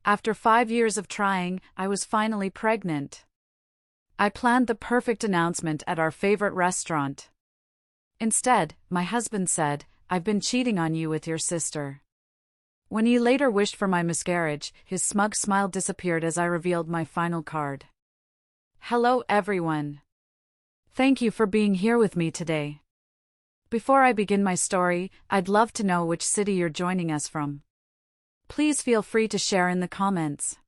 After 5 years of trying, I was finally pregnant. I planned the perfect announcement at our favorite restaurant. Instead, my husband said, "I've been cheating on you with your sister." When he later wished for my miscarriage, his smug smile disappeared as I revealed my final card. Hello everyone. Thank you for being here with me today. Before I begin my story, I'd love to know which city you're joining us from. Please feel free to share in the comments.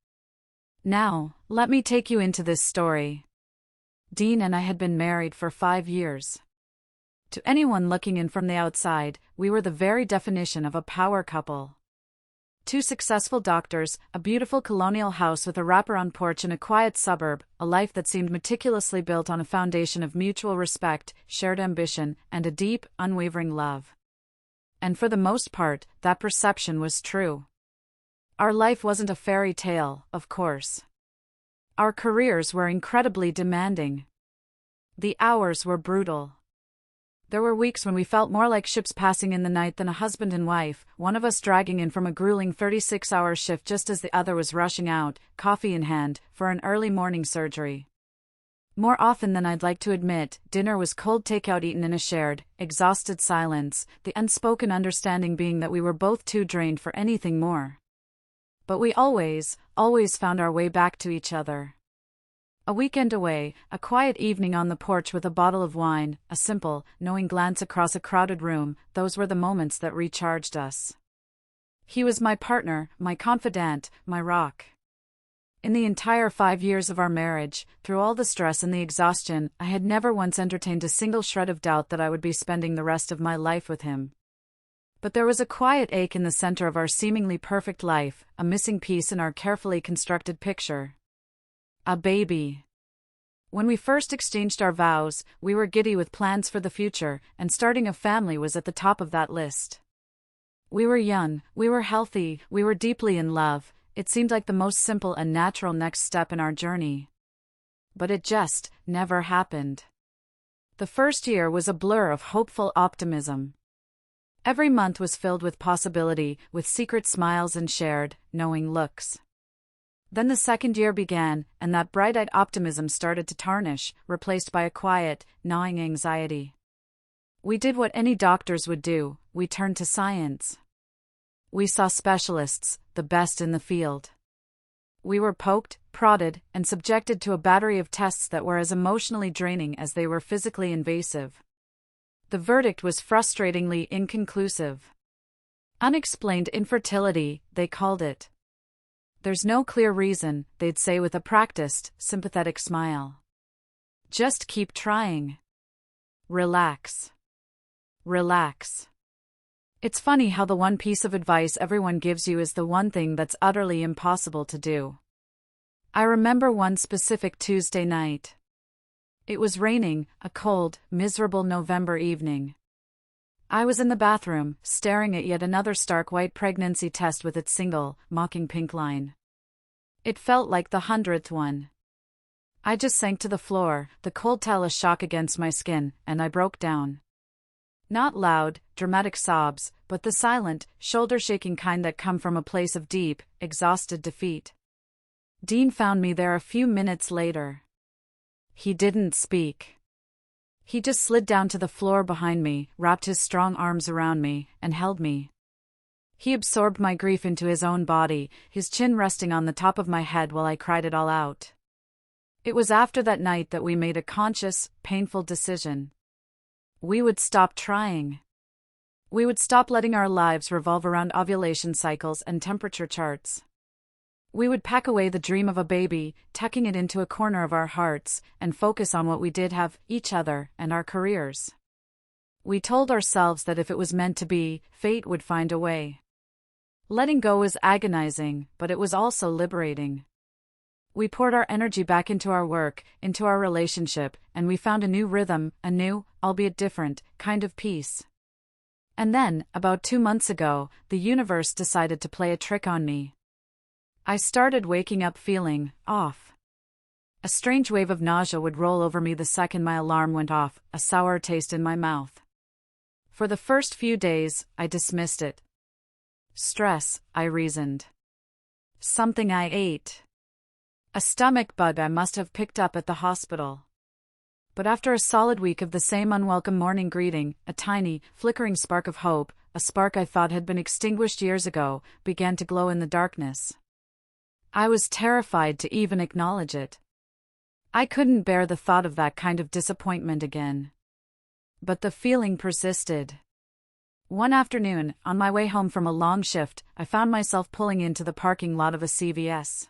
Now, let me take you into this story. Dean and I had been married for 5 years. To anyone looking in from the outside, we were the very definition of a power couple. 2 successful doctors, a beautiful colonial house with a wraparound porch in a quiet suburb, a life that seemed meticulously built on a foundation of mutual respect, shared ambition, and a deep, unwavering love. And for the most part, that perception was true. Our life wasn't a fairy tale, of course. Our careers were incredibly demanding. The hours were brutal. There were weeks when we felt more like ships passing in the night than a husband and wife, one of us dragging in from a grueling 36-hour shift just as the other was rushing out, coffee in hand, for an early morning surgery. More often than I'd like to admit, dinner was cold takeout eaten in a shared, exhausted silence, the unspoken understanding being that we were both too drained for anything more. But we always found our way back to each other. A weekend away, a quiet evening on the porch with a bottle of wine, a simple, knowing glance across a crowded room, those were the moments that recharged us. He was my partner, my confidant, my rock. In the entire 5 years of our marriage, through all the stress and the exhaustion, I had never once entertained a single shred of doubt that I would be spending the rest of my life with him. But there was a quiet ache in the center of our seemingly perfect life, a missing piece in our carefully constructed picture. A baby. When we first exchanged our vows, we were giddy with plans for the future, and starting a family was at the top of that list. We were young, we were healthy, we were deeply in love. It seemed like the most simple and natural next step in our journey. But it just never happened. The first year was a blur of hopeful optimism. Every month was filled with possibility, with secret smiles and shared, knowing looks. Then the second year began, and that bright-eyed optimism started to tarnish, replaced by a quiet, gnawing anxiety. We did what any doctors would do, we turned to science. We saw specialists, the best in the field. We were poked, prodded, and subjected to a battery of tests that were as emotionally draining as they were physically invasive. The verdict was frustratingly inconclusive. Unexplained infertility, they called it. There's no clear reason, they'd say with a practiced, sympathetic smile. Just keep trying. Relax. Relax. It's funny how the one piece of advice everyone gives you is the one thing that's utterly impossible to do. I remember one specific Tuesday night. It was raining, a cold, miserable November evening. I was in the bathroom, staring at yet another stark white pregnancy test with its single, mocking pink line. It felt like the 100th one. I just sank to the floor, the cold towel a shock against my skin, and I broke down. Not loud, dramatic sobs, but the silent, shoulder-shaking kind that come from a place of deep, exhausted defeat. Dean found me there a few minutes later. He didn't speak. He just slid down to the floor behind me, wrapped his strong arms around me, and held me. He absorbed my grief into his own body, his chin resting on the top of my head while I cried it all out. It was after that night that we made a conscious, painful decision. We would stop trying. We would stop letting our lives revolve around ovulation cycles and temperature charts. We would pack away the dream of a baby, tucking it into a corner of our hearts, and focus on what we did have, each other, and our careers. We told ourselves that if it was meant to be, fate would find a way. Letting go was agonizing, but it was also liberating. We poured our energy back into our work, into our relationship, and we found a new rhythm, a new, albeit different, kind of peace. And then, about 2 months ago, the universe decided to play a trick on me. I started waking up feeling off. A strange wave of nausea would roll over me the second my alarm went off, a sour taste in my mouth. For the first few days, I dismissed it. Stress, I reasoned. Something I ate. A stomach bug I must have picked up at the hospital. But after a solid week of the same unwelcome morning greeting, a tiny, flickering spark of hope, a spark I thought had been extinguished years ago, began to glow in the darkness. I was terrified to even acknowledge it. I couldn't bear the thought of that kind of disappointment again. But the feeling persisted. One afternoon, on my way home from a long shift, I found myself pulling into the parking lot of a CVS.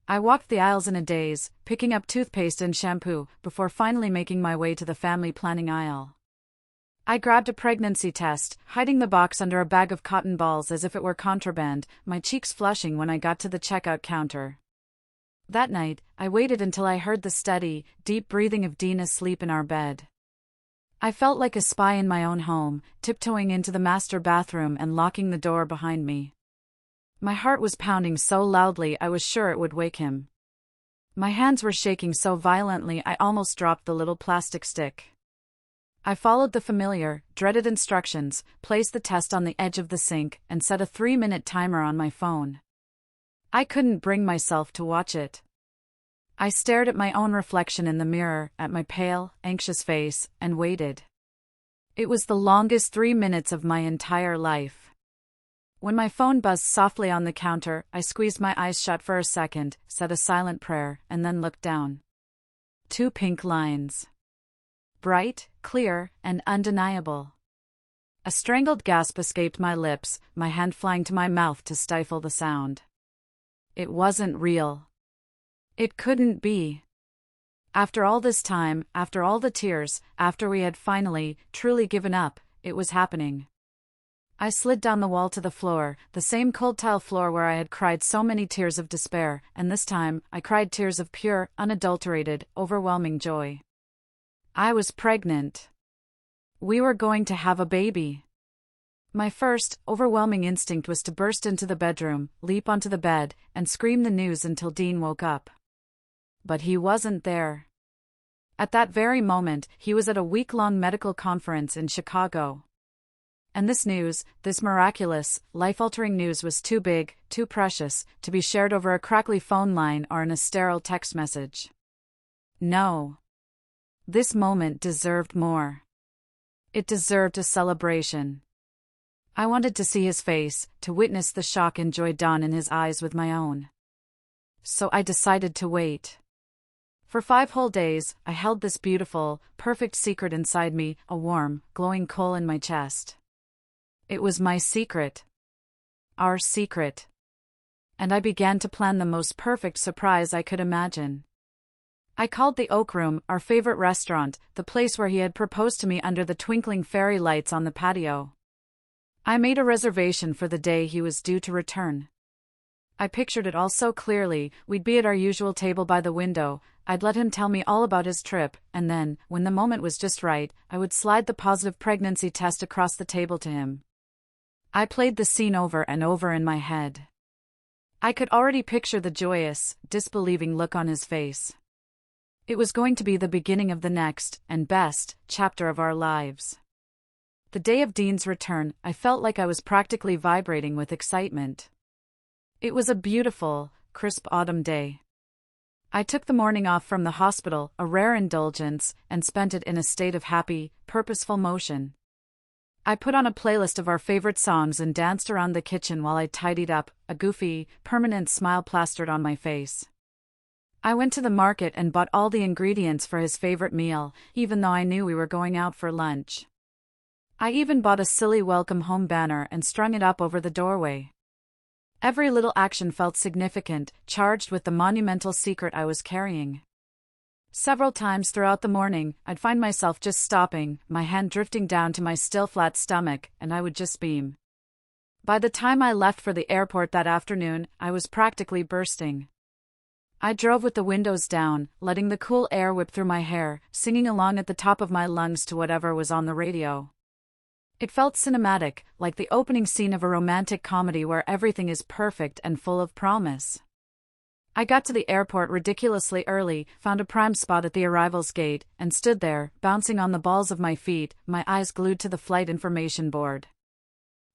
I walked the aisles in a daze, picking up toothpaste and shampoo, before finally making my way to the family planning aisle. I grabbed a pregnancy test, hiding the box under a bag of cotton balls as if it were contraband, my cheeks flushing when I got to the checkout counter. That night, I waited until I heard the steady, deep breathing of Dean asleep in our bed. I felt like a spy in my own home, tiptoeing into the master bathroom and locking the door behind me. My heart was pounding so loudly I was sure it would wake him. My hands were shaking so violently I almost dropped the little plastic stick. I followed the familiar, dreaded instructions, placed the test on the edge of the sink, and set a 3-minute timer on my phone. I couldn't bring myself to watch it. I stared at my own reflection in the mirror, at my pale, anxious face, and waited. It was the longest 3 minutes of my entire life. When my phone buzzed softly on the counter, I squeezed my eyes shut for a second, said a silent prayer, and then looked down. 2 pink lines. Bright, clear, and undeniable. A strangled gasp escaped my lips, my hand flying to my mouth to stifle the sound. It wasn't real. It couldn't be. After all this time, after all the tears, after we had finally, truly given up, it was happening. I slid down the wall to the floor, the same cold tile floor where I had cried so many tears of despair, and this time, I cried tears of pure, unadulterated, overwhelming joy. I was pregnant. We were going to have a baby. My first, overwhelming instinct was to burst into the bedroom, leap onto the bed, and scream the news until Dean woke up. But he wasn't there. At that very moment, he was at a week-long medical conference in Chicago. And this news, this miraculous, life-altering news was too big, too precious, to be shared over a crackly phone line or in a sterile text message. No. This moment deserved more. It deserved a celebration. I wanted to see his face, to witness the shock and joy dawn in his eyes with my own. So I decided to wait. For 5 whole days, I held this beautiful, perfect secret inside me, a warm, glowing coal in my chest. It was my secret. Our secret. And I began to plan the most perfect surprise I could imagine. I called the Oak Room, our favorite restaurant, the place where he had proposed to me under the twinkling fairy lights on the patio. I made a reservation for the day he was due to return. I pictured it all so clearly. We'd be at our usual table by the window, I'd let him tell me all about his trip, and then, when the moment was just right, I would slide the positive pregnancy test across the table to him. I played the scene over and over in my head. I could already picture the joyous, disbelieving look on his face. It was going to be the beginning of the next, and best, chapter of our lives. The day of Dean's return, I felt like I was practically vibrating with excitement. It was a beautiful, crisp autumn day. I took the morning off from the hospital, a rare indulgence, and spent it in a state of happy, purposeful motion. I put on a playlist of our favorite songs and danced around the kitchen while I tidied up, a goofy, permanent smile plastered on my face. I went to the market and bought all the ingredients for his favorite meal, even though I knew we were going out for lunch. I even bought a silly welcome home banner and strung it up over the doorway. Every little action felt significant, charged with the monumental secret I was carrying. Several times throughout the morning, I'd find myself just stopping, my hand drifting down to my still flat stomach, and I would just beam. By the time I left for the airport that afternoon, I was practically bursting. I drove with the windows down, letting the cool air whip through my hair, singing along at the top of my lungs to whatever was on the radio. It felt cinematic, like the opening scene of a romantic comedy where everything is perfect and full of promise. I got to the airport ridiculously early, found a prime spot at the arrivals gate, and stood there, bouncing on the balls of my feet, my eyes glued to the flight information board.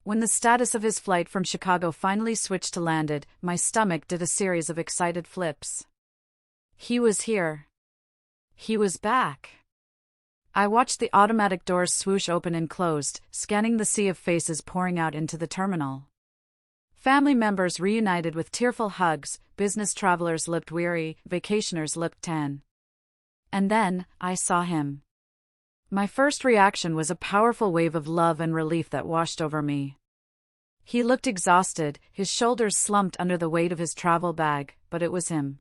When the status of his flight from Chicago finally switched to landed, my stomach did a series of excited flips. He was here. He was back. I watched the automatic doors swoosh open and closed, scanning the sea of faces pouring out into the terminal. Family members reunited with tearful hugs, business travelers looked weary, vacationers looked tan. And then, I saw him. My first reaction was a powerful wave of love and relief that washed over me. He looked exhausted, his shoulders slumped under the weight of his travel bag, but it was him.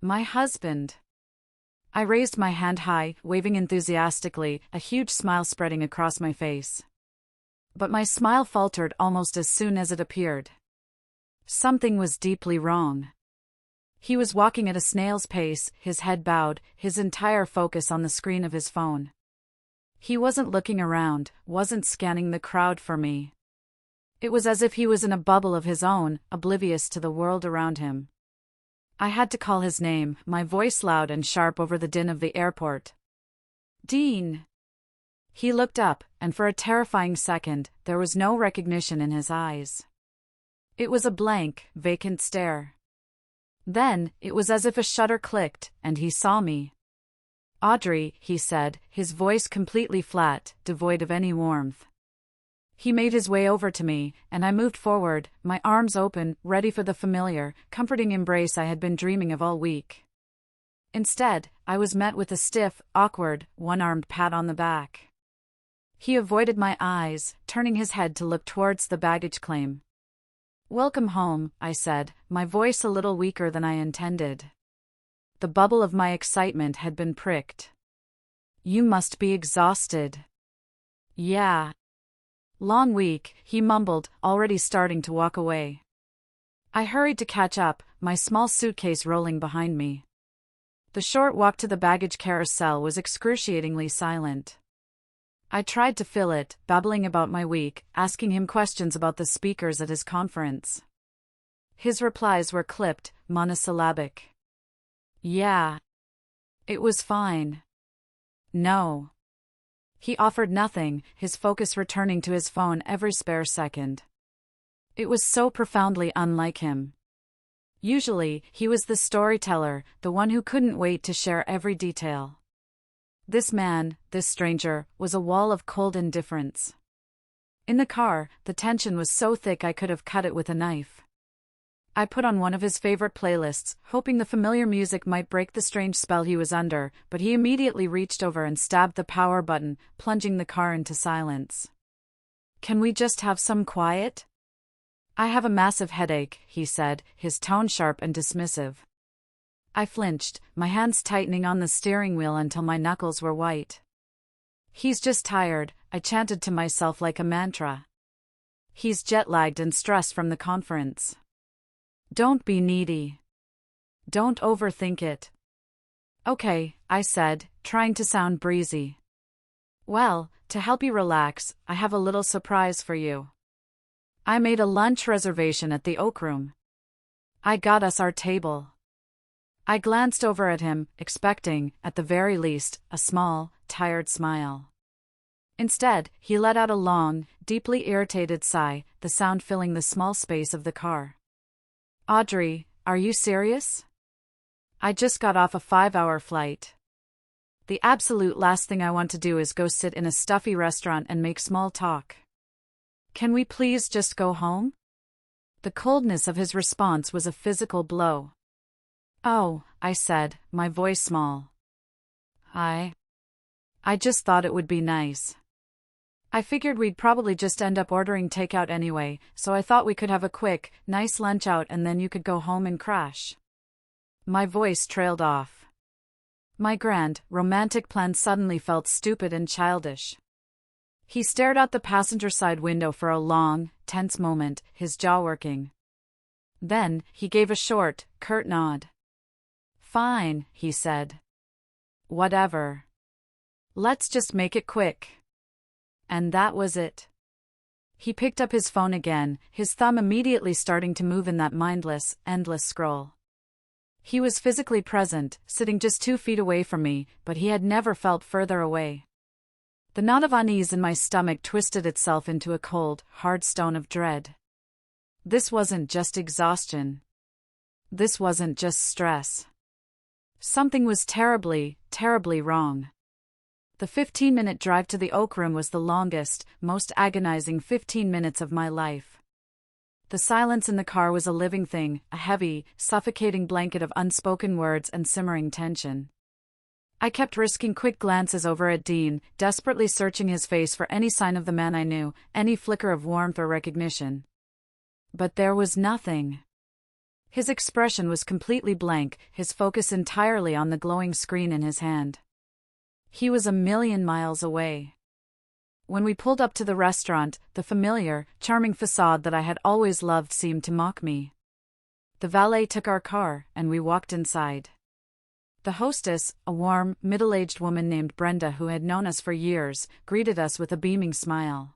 My husband. I raised my hand high, waving enthusiastically, a huge smile spreading across my face. But my smile faltered almost as soon as it appeared. Something was deeply wrong. He was walking at a snail's pace, his head bowed, his entire focus on the screen of his phone. He wasn't looking around, wasn't scanning the crowd for me. It was as if he was in a bubble of his own, oblivious to the world around him. I had to call his name, my voice loud and sharp over the din of the airport. Dean! He looked up, and for a terrifying second, there was no recognition in his eyes. It was a blank, vacant stare. Then, it was as if a shutter clicked, and he saw me. Audrey, he said, his voice completely flat, devoid of any warmth. He made his way over to me, and I moved forward, my arms open, ready for the familiar, comforting embrace I had been dreaming of all week. Instead, I was met with a stiff, awkward, one-armed pat on the back. He avoided my eyes, turning his head to look towards the baggage claim. "Welcome home," I said, my voice a little weaker than I intended. The bubble of my excitement had been pricked. "You must be exhausted." "Yeah. Long week," he mumbled, already starting to walk away. I hurried to catch up, my small suitcase rolling behind me. The short walk to the baggage carousel was excruciatingly silent. I tried to fill it, babbling about my week, asking him questions about the speakers at his conference. His replies were clipped, monosyllabic. "Yeah. It was fine." "No." He offered nothing, his focus returning to his phone every spare second. It was so profoundly unlike him. Usually, he was the storyteller, the one who couldn't wait to share every detail. This man, this stranger, was a wall of cold indifference. In the car, the tension was so thick I could have cut it with a knife. I put on one of his favorite playlists, hoping the familiar music might break the strange spell he was under, but he immediately reached over and stabbed the power button, plunging the car into silence. "Can we just have some quiet?" "I have a massive headache," he said, his tone sharp and dismissive. I flinched, my hands tightening on the steering wheel until my knuckles were white. "He's just tired," I chanted to myself like a mantra. "He's jet-lagged and stressed from the conference. Don't be needy. Don't overthink it." "Okay," I said, trying to sound breezy. "Well, to help you relax, I have a little surprise for you. I made a lunch reservation at the Oak Room. I got us our table." I glanced over at him, expecting, at the very least, a small, tired smile. Instead, he let out a long, deeply irritated sigh, the sound filling the small space of the car. "Audrey, are you serious? I just got off a 5-hour flight. The absolute last thing I want to do is go sit in a stuffy restaurant and make small talk. Can we please just go home?" The coldness of his response was a physical blow. "Oh," I said, my voice small. I just thought it would be nice. I figured we'd probably just end up ordering takeout anyway, so I thought we could have a quick, nice lunch out and then you could go home and crash." My voice trailed off. My grand, romantic plan suddenly felt stupid and childish. He stared out the passenger side window for a long, tense moment, his jaw working. Then, he gave a short, curt nod. "Fine," he said. "Whatever. Let's just make it quick." And that was it. He picked up his phone again, his thumb immediately starting to move in that mindless, endless scroll. He was physically present, sitting just 2 feet away from me, but he had never felt further away. The knot of unease in my stomach twisted itself into a cold, hard stone of dread. This wasn't just exhaustion. This wasn't just stress. Something was terribly, terribly wrong. The 15-minute drive to the Oak Room was the longest, most agonizing 15 minutes of my life. The silence in the car was a living thing, a heavy, suffocating blanket of unspoken words and simmering tension. I kept risking quick glances over at Dean, desperately searching his face for any sign of the man I knew, any flicker of warmth or recognition. But there was nothing. His expression was completely blank, his focus entirely on the glowing screen in his hand. He was a million miles away. When we pulled up to the restaurant, the familiar, charming facade that I had always loved seemed to mock me. The valet took our car, and we walked inside. The hostess, a warm, middle-aged woman named Brenda who had known us for years, greeted us with a beaming smile.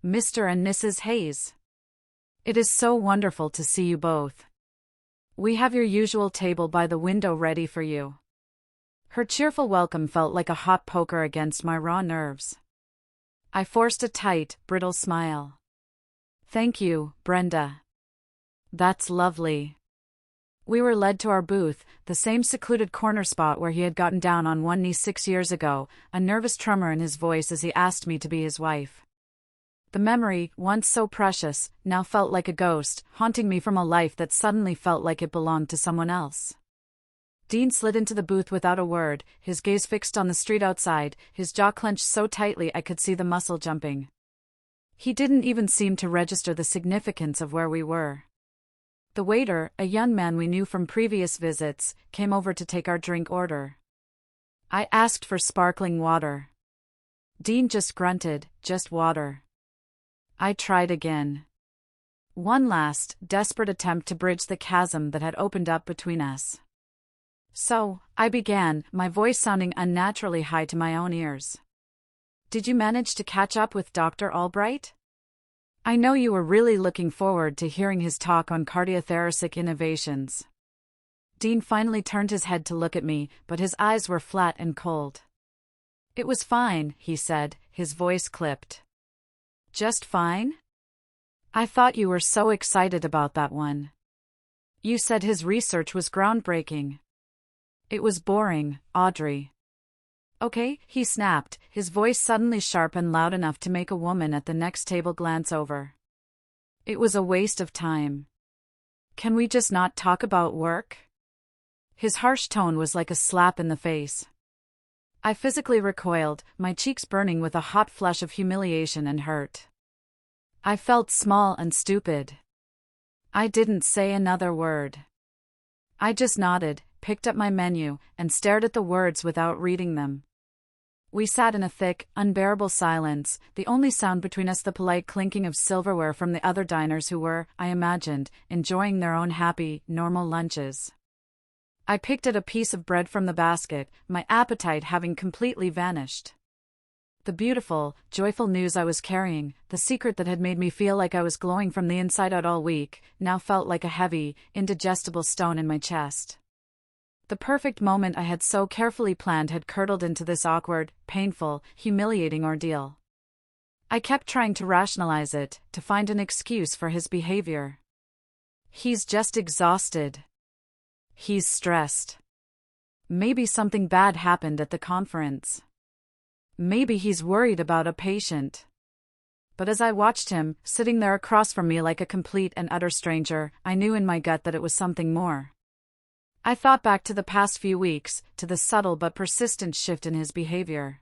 "Mr. and Mrs. Hayes. It is so wonderful to see you both. We have your usual table by the window ready for you." Her cheerful welcome felt like a hot poker against my raw nerves. I forced a tight, brittle smile. "Thank you, Brenda. That's lovely." We were led to our booth, the same secluded corner spot where he had gotten down on one knee 6 years ago, a nervous tremor in his voice as he asked me to be his wife. The memory, once so precious, now felt like a ghost, haunting me from a life that suddenly felt like it belonged to someone else. Dean slid into the booth without a word, his gaze fixed on the street outside, his jaw clenched so tightly I could see the muscle jumping. He didn't even seem to register the significance of where we were. The waiter, a young man we knew from previous visits, came over to take our drink order. I asked for sparkling water. Dean just grunted, "Just water." I tried again. One last, desperate attempt to bridge the chasm that had opened up between us. "So," I began, my voice sounding unnaturally high to my own ears. "Did you manage to catch up with Dr. Albright? I know you were really looking forward to hearing his talk on cardiothoracic innovations." Dean finally turned his head to look at me, but his eyes were flat and cold. "It was fine," he said, his voice clipped. "Just fine? I thought you were so excited about that one. You said his research was groundbreaking." "It was boring, Audrey." "Okay," he snapped, his voice suddenly sharp and loud enough to make a woman at the next table glance over. "It was a waste of time. Can we just not talk about work?" His harsh tone was like a slap in the face. I physically recoiled, my cheeks burning with a hot flush of humiliation and hurt. I felt small and stupid. I didn't say another word. I just nodded, picked up my menu, and stared at the words without reading them. We sat in a thick, unbearable silence, the only sound between us the polite clinking of silverware from the other diners who were, I imagined, enjoying their own happy, normal lunches. I picked at a piece of bread from the basket, my appetite having completely vanished. The beautiful, joyful news I was carrying, the secret that had made me feel like I was glowing from the inside out all week, now felt like a heavy, indigestible stone in my chest. The perfect moment I had so carefully planned had curdled into this awkward, painful, humiliating ordeal. I kept trying to rationalize it, to find an excuse for his behavior. He's just exhausted. He's stressed. Maybe something bad happened at the conference. Maybe he's worried about a patient. But as I watched him, sitting there across from me like a complete and utter stranger, I knew in my gut that it was something more. I thought back to the past few weeks, to the subtle but persistent shift in his behavior.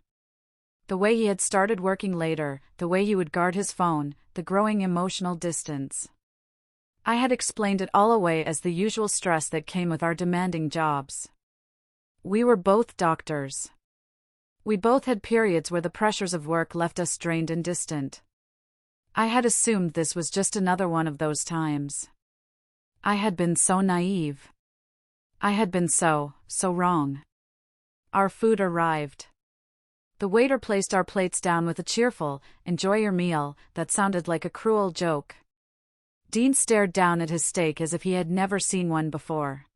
The way he had started working later, the way he would guard his phone, the growing emotional distance. I had explained it all away as the usual stress that came with our demanding jobs. We were both doctors. We both had periods where the pressures of work left us drained and distant. I had assumed this was just another one of those times. I had been so naive. I had been so wrong. Our food arrived. The waiter placed our plates down with a cheerful, "Enjoy your meal," that sounded like a cruel joke. Dean stared down at his steak as if he had never seen one before.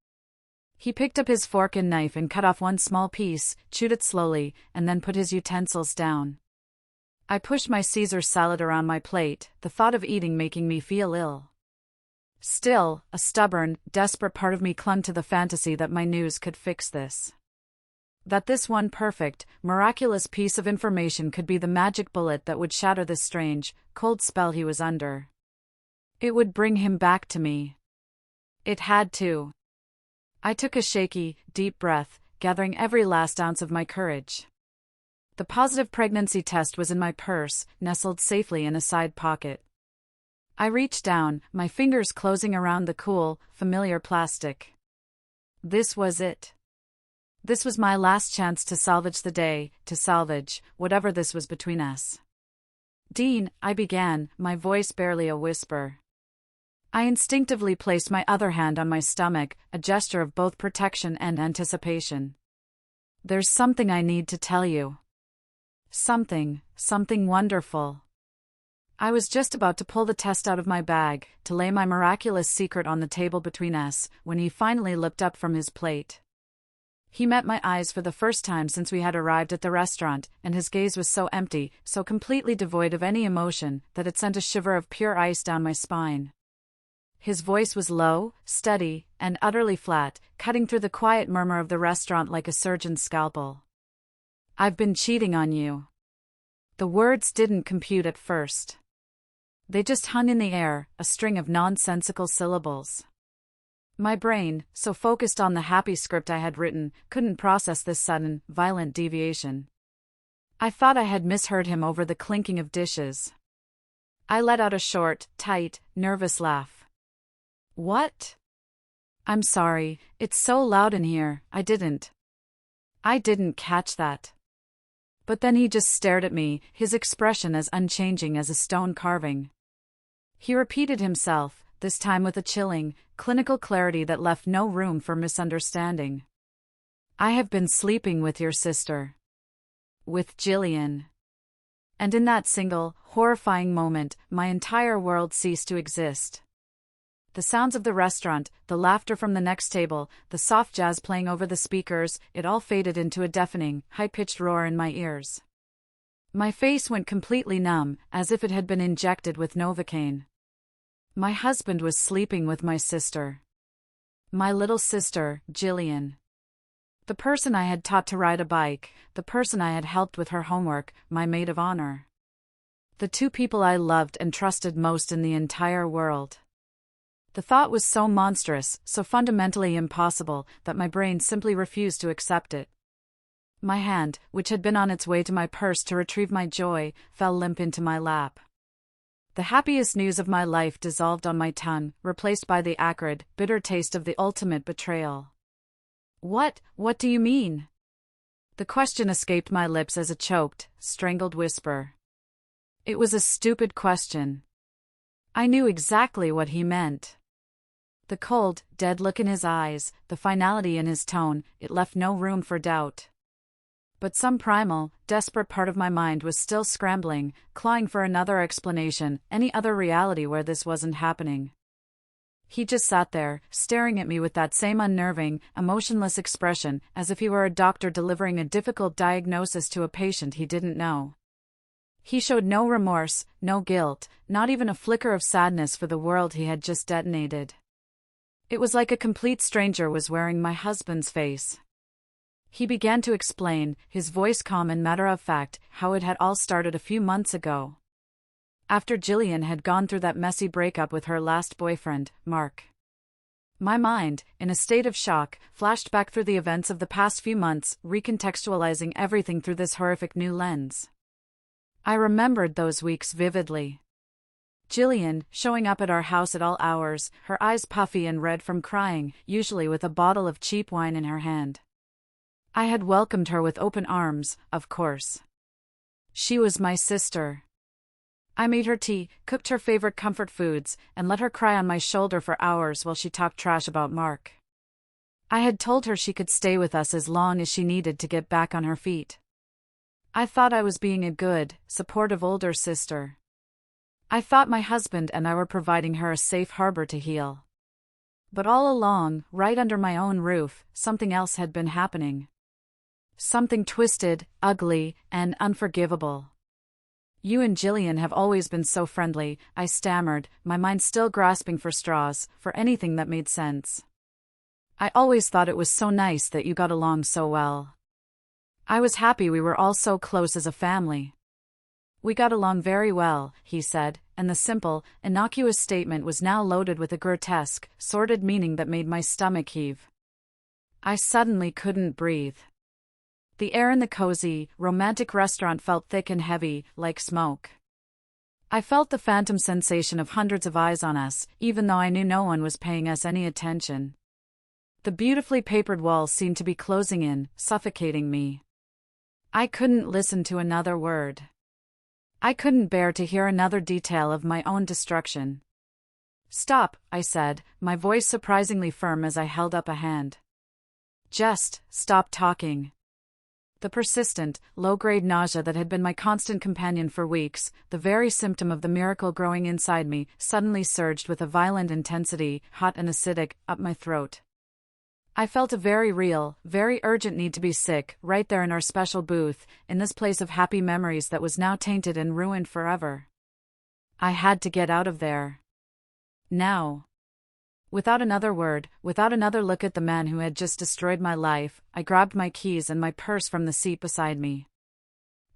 He picked up his fork and knife and cut off one small piece, chewed it slowly, and then put his utensils down. I pushed my Caesar salad around my plate, the thought of eating making me feel ill. Still, a stubborn, desperate part of me clung to the fantasy that my news could fix this. That this one perfect, miraculous piece of information could be the magic bullet that would shatter this strange, cold spell he was under. It would bring him back to me. It had to. I took a shaky, deep breath, gathering every last ounce of my courage. The positive pregnancy test was in my purse, nestled safely in a side pocket. I reached down, my fingers closing around the cool, familiar plastic. This was it. This was my last chance to salvage the day, to salvage whatever this was between us. Dean, I began, my voice barely a whisper. I instinctively placed my other hand on my stomach, a gesture of both protection and anticipation. There's something I need to tell you. Something wonderful. I was just about to pull the test out of my bag, to lay my miraculous secret on the table between us, when he finally looked up from his plate. He met my eyes for the first time since we had arrived at the restaurant, and his gaze was so empty, so completely devoid of any emotion, that it sent a shiver of pure ice down my spine. His voice was low, steady, and utterly flat, cutting through the quiet murmur of the restaurant like a surgeon's scalpel. I've been cheating on you. The words didn't compute at first. They just hung in the air, a string of nonsensical syllables. My brain, so focused on the happy script I had written, couldn't process this sudden, violent deviation. I thought I had misheard him over the clinking of dishes. I let out a short, tight, nervous laugh. What? I'm sorry, it's so loud in here, I didn't catch that. But then he just stared at me, his expression as unchanging as a stone carving. He repeated himself, this time with a chilling, clinical clarity that left no room for misunderstanding. I have been sleeping with your sister. With Jillian. And in that single, horrifying moment, my entire world ceased to exist. The sounds of the restaurant, the laughter from the next table, the soft jazz playing over the speakers, it all faded into a deafening, high-pitched roar in my ears. My face went completely numb, as if it had been injected with Novocaine. My husband was sleeping with my sister. My little sister, Jillian. The person I had taught to ride a bike, the person I had helped with her homework, my maid of honor. The two people I loved and trusted most in the entire world. The thought was so monstrous, so fundamentally impossible, that my brain simply refused to accept it. My hand, which had been on its way to my purse to retrieve my joy, fell limp into my lap. The happiest news of my life dissolved on my tongue, replaced by the acrid, bitter taste of the ultimate betrayal. What do you mean? The question escaped my lips as a choked, strangled whisper. It was a stupid question. I knew exactly what he meant. The cold, dead look in his eyes, the finality in his tone, it left no room for doubt. But some primal, desperate part of my mind was still scrambling, clawing for another explanation, any other reality where this wasn't happening. He just sat there, staring at me with that same unnerving, emotionless expression, as if he were a doctor delivering a difficult diagnosis to a patient he didn't know. He showed no remorse, no guilt, not even a flicker of sadness for the world he had just detonated. It was like a complete stranger was wearing my husband's face. He began to explain, his voice calm and matter-of-fact, how it had all started a few months ago. After Jillian had gone through that messy breakup with her last boyfriend, Mark. My mind, in a state of shock, flashed back through the events of the past few months, recontextualizing everything through this horrific new lens. I remembered those weeks vividly. Jillian, showing up at our house at all hours, her eyes puffy and red from crying, usually with a bottle of cheap wine in her hand. I had welcomed her with open arms, of course. She was my sister. I made her tea, cooked her favorite comfort foods, and let her cry on my shoulder for hours while she talked trash about Mark. I had told her she could stay with us as long as she needed to get back on her feet. I thought I was being a good, supportive older sister. I thought my husband and I were providing her a safe harbor to heal. But all along, right under my own roof, something else had been happening. Something twisted, ugly, and unforgivable. "You and Jillian have always been so friendly," I stammered, my mind still grasping for straws, for anything that made sense. "I always thought it was so nice that you got along so well. I was happy we were all so close as a family." "We got along very well," he said, and the simple, innocuous statement was now loaded with a grotesque, sordid meaning that made my stomach heave. I suddenly couldn't breathe. The air in the cozy, romantic restaurant felt thick and heavy, like smoke. I felt the phantom sensation of hundreds of eyes on us, even though I knew no one was paying us any attention. The beautifully papered walls seemed to be closing in, suffocating me. I couldn't listen to another word. I couldn't bear to hear another detail of my own destruction. "Stop," I said, my voice surprisingly firm as I held up a hand. "Just stop talking." The persistent, low-grade nausea that had been my constant companion for weeks, the very symptom of the miracle growing inside me, suddenly surged with a violent intensity, hot and acidic, up my throat. I felt a very real, very urgent need to be sick, right there in our special booth, in this place of happy memories that was now tainted and ruined forever. I had to get out of there. Now. Without another word, without another look at the man who had just destroyed my life, I grabbed my keys and my purse from the seat beside me.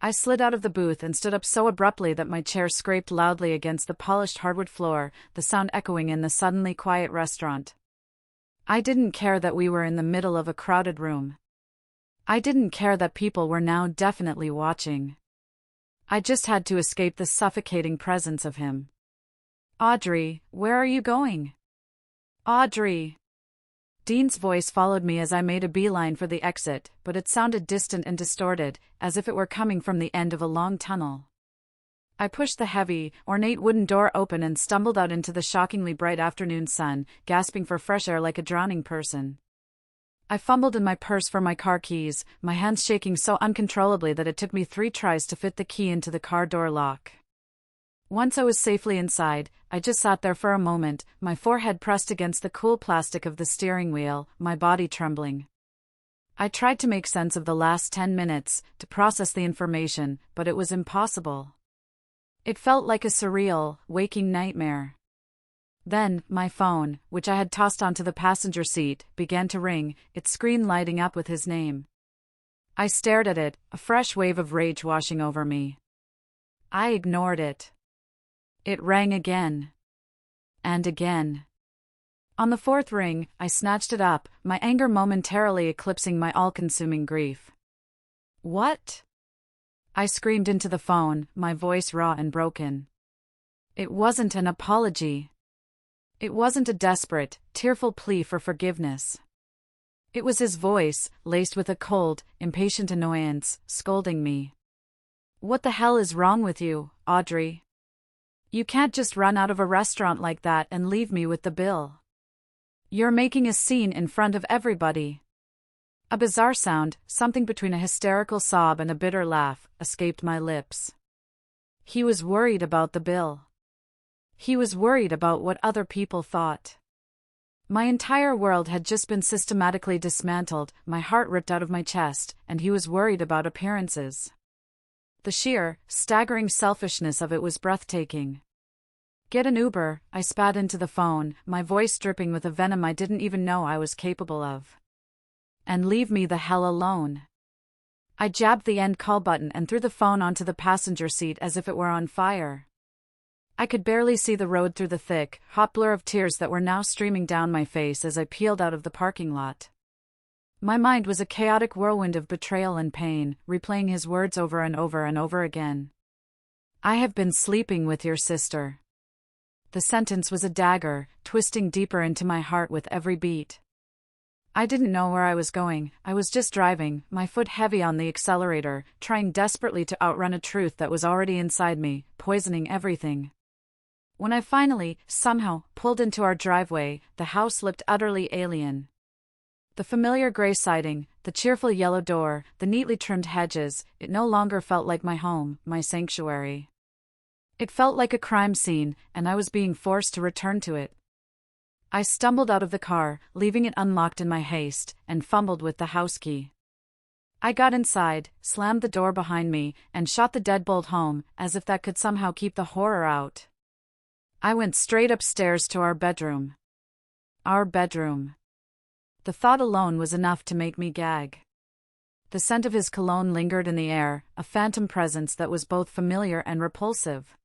I slid out of the booth and stood up so abruptly that my chair scraped loudly against the polished hardwood floor, the sound echoing in the suddenly quiet restaurant. I didn't care that we were in the middle of a crowded room. I didn't care that people were now definitely watching. I just had to escape the suffocating presence of him. "Audrey, where are you going?" "Audrey." Dean's voice followed me as I made a beeline for the exit, but it sounded distant and distorted, as if it were coming from the end of a long tunnel. I pushed the heavy, ornate wooden door open and stumbled out into the shockingly bright afternoon sun, gasping for fresh air like a drowning person. I fumbled in my purse for my car keys, my hands shaking so uncontrollably that it took me 3 tries to fit the key into the car door lock. Once I was safely inside, I just sat there for a moment, my forehead pressed against the cool plastic of the steering wheel, my body trembling. I tried to make sense of the last 10 minutes, to process the information, but it was impossible. It felt like a surreal, waking nightmare. Then, my phone, which I had tossed onto the passenger seat, began to ring, its screen lighting up with his name. I stared at it, a fresh wave of rage washing over me. I ignored it. It rang again. And again. On the 4th ring, I snatched it up, my anger momentarily eclipsing my all-consuming grief. "What?" I screamed into the phone, my voice raw and broken. It wasn't an apology. It wasn't a desperate, tearful plea for forgiveness. It was his voice, laced with a cold, impatient annoyance, scolding me. "What the hell is wrong with you, Audrey? You can't just run out of a restaurant like that and leave me with the bill. You're making a scene in front of everybody." A bizarre sound, something between a hysterical sob and a bitter laugh, escaped my lips. He was worried about the bill. He was worried about what other people thought. My entire world had just been systematically dismantled, my heart ripped out of my chest, and he was worried about appearances. The sheer, staggering selfishness of it was breathtaking. "Get an Uber," I spat into the phone, my voice dripping with a venom I didn't even know I was capable of. "And leave me the hell alone." I jabbed the end call button and threw the phone onto the passenger seat as if it were on fire. I could barely see the road through the thick, hot blur of tears that were now streaming down my face as I peeled out of the parking lot. My mind was a chaotic whirlwind of betrayal and pain, replaying his words over and over and over again. "I have been sleeping with your sister." The sentence was a dagger, twisting deeper into my heart with every beat. I didn't know where I was going, I was just driving, my foot heavy on the accelerator, trying desperately to outrun a truth that was already inside me, poisoning everything. When I finally, somehow, pulled into our driveway, the house looked utterly alien. The familiar gray siding, the cheerful yellow door, the neatly trimmed hedges, it no longer felt like my home, my sanctuary. It felt like a crime scene, and I was being forced to return to it. I stumbled out of the car, leaving it unlocked in my haste, and fumbled with the house key. I got inside, slammed the door behind me, and shot the deadbolt home, as if that could somehow keep the horror out. I went straight upstairs to our bedroom. Our bedroom. The thought alone was enough to make me gag. The scent of his cologne lingered in the air, a phantom presence that was both familiar and repulsive.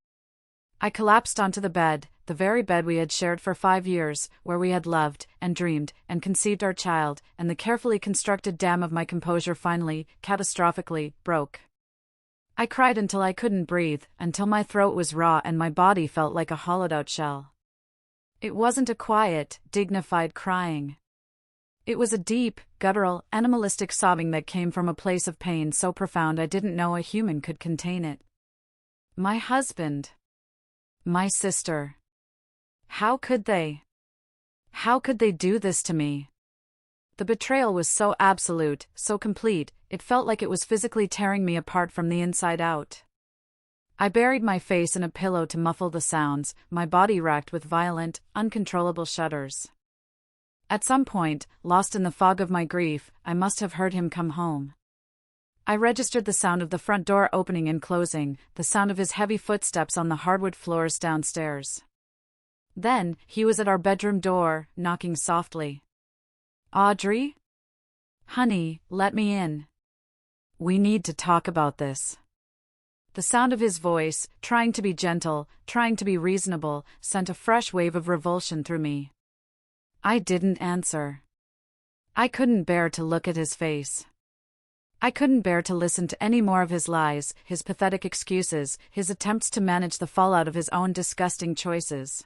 I collapsed onto the bed, the very bed we had shared for 5 years, where we had loved, and dreamed, and conceived our child, and the carefully constructed dam of my composure finally, catastrophically, broke. I cried until I couldn't breathe, until my throat was raw and my body felt like a hollowed-out shell. It wasn't a quiet, dignified crying. It was a deep, guttural, animalistic sobbing that came from a place of pain so profound I didn't know a human could contain it. My husband. My sister. How could they? How could they do this to me? The betrayal was so absolute, so complete, it felt like it was physically tearing me apart from the inside out. I buried my face in a pillow to muffle the sounds, my body racked with violent, uncontrollable shudders. At some point, lost in the fog of my grief, I must have heard him come home. I registered the sound of the front door opening and closing, the sound of his heavy footsteps on the hardwood floors downstairs. Then, he was at our bedroom door, knocking softly. "Audrey? Honey, let me in. We need to talk about this." The sound of his voice, trying to be gentle, trying to be reasonable, sent a fresh wave of revulsion through me. I didn't answer. I couldn't bear to look at his face. I couldn't bear to listen to any more of his lies, his pathetic excuses, his attempts to manage the fallout of his own disgusting choices.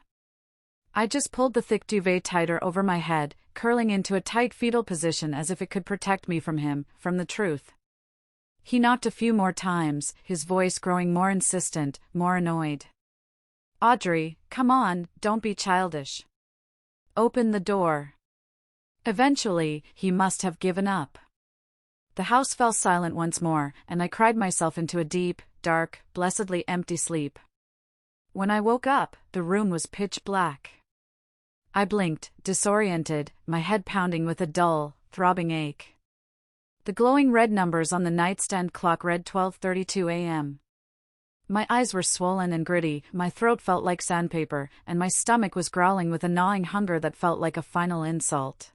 I just pulled the thick duvet tighter over my head, curling into a tight fetal position as if it could protect me from him, from the truth. He knocked a few more times, his voice growing more insistent, more annoyed. "Audrey, come on, don't be childish. Open the door." Eventually, he must have given up. The house fell silent once more, and I cried myself into a deep, dark, blessedly empty sleep. When I woke up, the room was pitch black. I blinked, disoriented, my head pounding with a dull, throbbing ache. The glowing red numbers on the nightstand clock read 12:32 a.m. My eyes were swollen and gritty, my throat felt like sandpaper, and my stomach was growling with a gnawing hunger that felt like a final insult.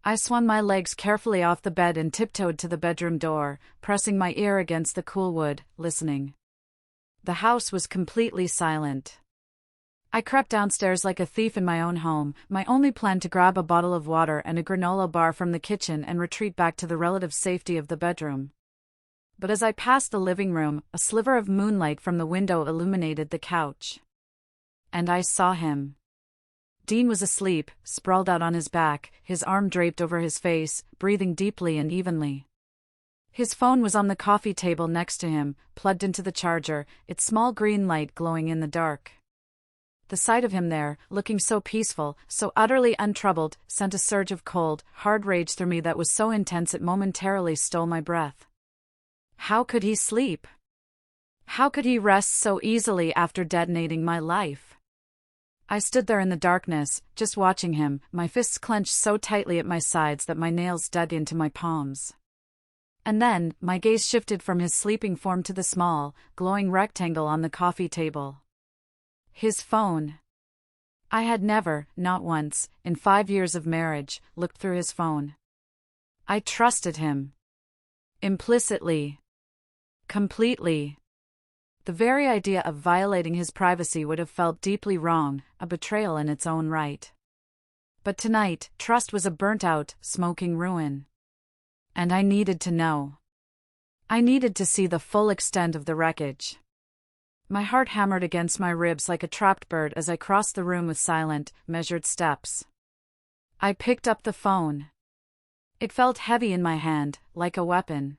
I swung my legs carefully off the bed and tiptoed to the bedroom door, pressing my ear against the cool wood, listening. The house was completely silent. I crept downstairs like a thief in my own home, my only plan to grab a bottle of water and a granola bar from the kitchen and retreat back to the relative safety of the bedroom. But as I passed the living room, a sliver of moonlight from the window illuminated the couch. And I saw him. Dean was asleep, sprawled out on his back, his arm draped over his face, breathing deeply and evenly. His phone was on the coffee table next to him, plugged into the charger, its small green light glowing in the dark. The sight of him there, looking so peaceful, so utterly untroubled, sent a surge of cold, hard rage through me that was so intense it momentarily stole my breath. How could he sleep? How could he rest so easily after detonating my life? I stood there in the darkness, just watching him, my fists clenched so tightly at my sides that my nails dug into my palms. And then, my gaze shifted from his sleeping form to the small, glowing rectangle on the coffee table. His phone. I had never, not once, in 5 years of marriage, looked through his phone. I trusted him. Implicitly. Completely. The very idea of violating his privacy would have felt deeply wrong, a betrayal in its own right. But tonight, trust was a burnt-out, smoking ruin. And I needed to know. I needed to see the full extent of the wreckage. My heart hammered against my ribs like a trapped bird as I crossed the room with silent, measured steps. I picked up the phone. It felt heavy in my hand, like a weapon.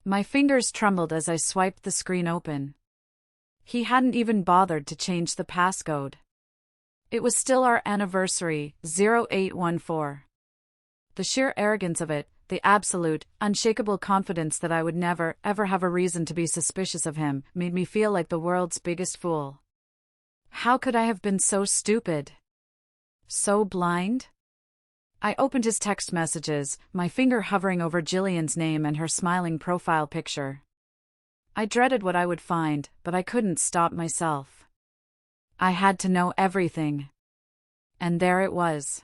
My fingers trembled as I swiped the screen open. He hadn't even bothered to change the passcode. It was still our anniversary, 0814. The sheer arrogance of it, the absolute, unshakable confidence that I would never, ever have a reason to be suspicious of him, made me feel like the world's biggest fool. How could I have been so stupid? So blind? I opened his text messages, my finger hovering over Jillian's name and her smiling profile picture. I dreaded what I would find, but I couldn't stop myself. I had to know everything. And there it was.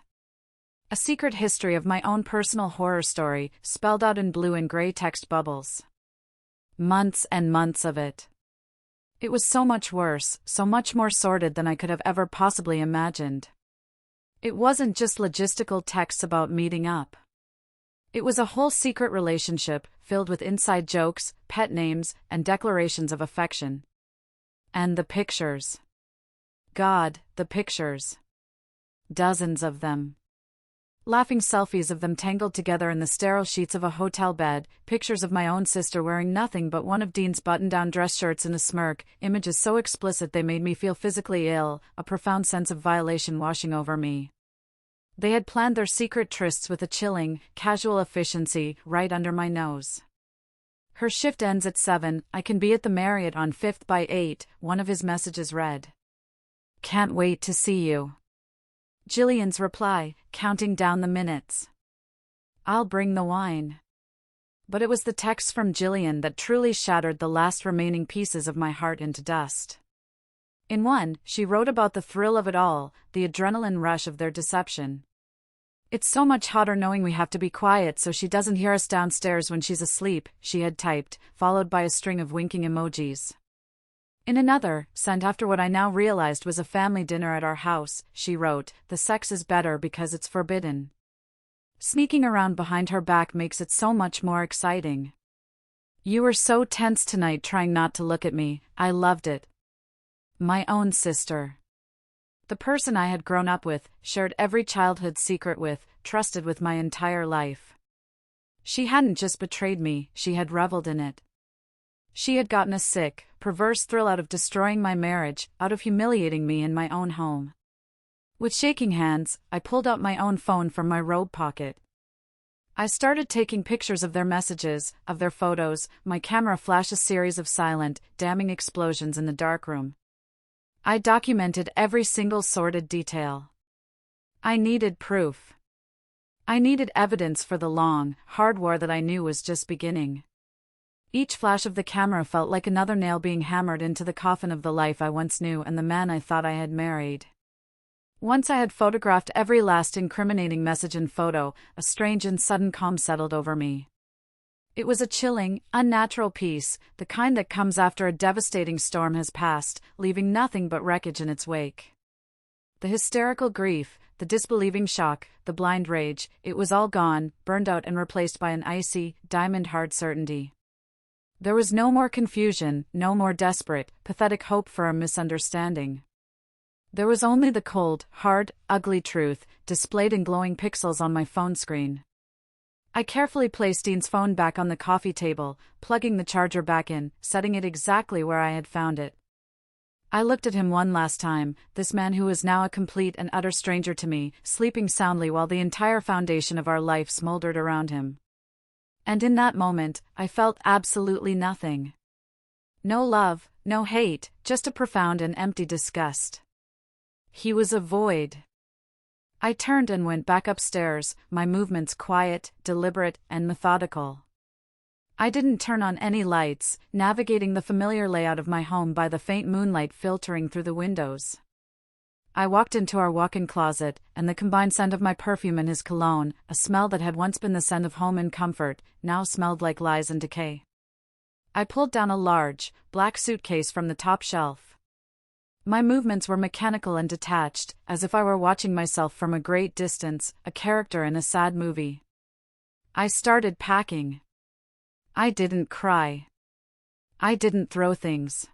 A secret history of my own personal horror story, spelled out in blue and gray text bubbles. Months and months of it. It was so much worse, so much more sordid than I could have ever possibly imagined. It wasn't just logistical texts about meeting up. It was a whole secret relationship, filled with inside jokes, pet names, and declarations of affection. And the pictures. God, the pictures. Dozens of them. Laughing selfies of them tangled together in the sterile sheets of a hotel bed, pictures of my own sister wearing nothing but one of Dean's button-down dress shirts and a smirk, images so explicit they made me feel physically ill, a profound sense of violation washing over me. They had planned their secret trysts with a chilling, casual efficiency right under my nose. Her shift ends at 7, I can be at the Marriott on 5th by 8, one of his messages read. Can't wait to see you. Jillian's reply, counting down the minutes. I'll bring the wine. But it was the text from Jillian that truly shattered the last remaining pieces of my heart into dust. In one, she wrote about the thrill of it all, the adrenaline rush of their deception. It's so much hotter knowing we have to be quiet so she doesn't hear us downstairs when she's asleep, she had typed, followed by a string of winking emojis. In another, sent after what I now realized was a family dinner at our house, she wrote, the sex is better because it's forbidden. Sneaking around behind her back makes it so much more exciting. You were so tense tonight trying not to look at me, I loved it. My own sister. The person I had grown up with, shared every childhood secret with, trusted with my entire life. She hadn't just betrayed me, she had reveled in it. She had gotten a sick, perverse thrill out of destroying my marriage, out of humiliating me in my own home. With shaking hands, I pulled out my own phone from my robe pocket. I started taking pictures of their messages, of their photos, my camera flashed a series of silent, damning explosions in the darkroom. I documented every single sordid detail. I needed proof. I needed evidence for the long, hard war that I knew was just beginning. Each flash of the camera felt like another nail being hammered into the coffin of the life I once knew and the man I thought I had married. Once I had photographed every last incriminating message and photo, a strange and sudden calm settled over me. It was a chilling, unnatural peace, the kind that comes after a devastating storm has passed, leaving nothing but wreckage in its wake. The hysterical grief, the disbelieving shock, the blind rage, it was all gone, burned out and replaced by an icy, diamond-hard certainty. There was no more confusion, no more desperate, pathetic hope for a misunderstanding. There was only the cold, hard, ugly truth, displayed in glowing pixels on my phone screen. I carefully placed Dean's phone back on the coffee table, plugging the charger back in, setting it exactly where I had found it. I looked at him one last time, this man who was now a complete and utter stranger to me, sleeping soundly while the entire foundation of our life smoldered around him. And in that moment, I felt absolutely nothing. No love, no hate, just a profound and empty disgust. He was a void. I turned and went back upstairs, my movements quiet, deliberate, and methodical. I didn't turn on any lights, navigating the familiar layout of my home by the faint moonlight filtering through the windows. I walked into our walk-in closet, and the combined scent of my perfume and his cologne, a smell that had once been the scent of home and comfort, now smelled like lies and decay. I pulled down a large, black suitcase from the top shelf. My movements were mechanical and detached, as if I were watching myself from a great distance, a character in a sad movie. I started packing. I didn't cry. I didn't throw things.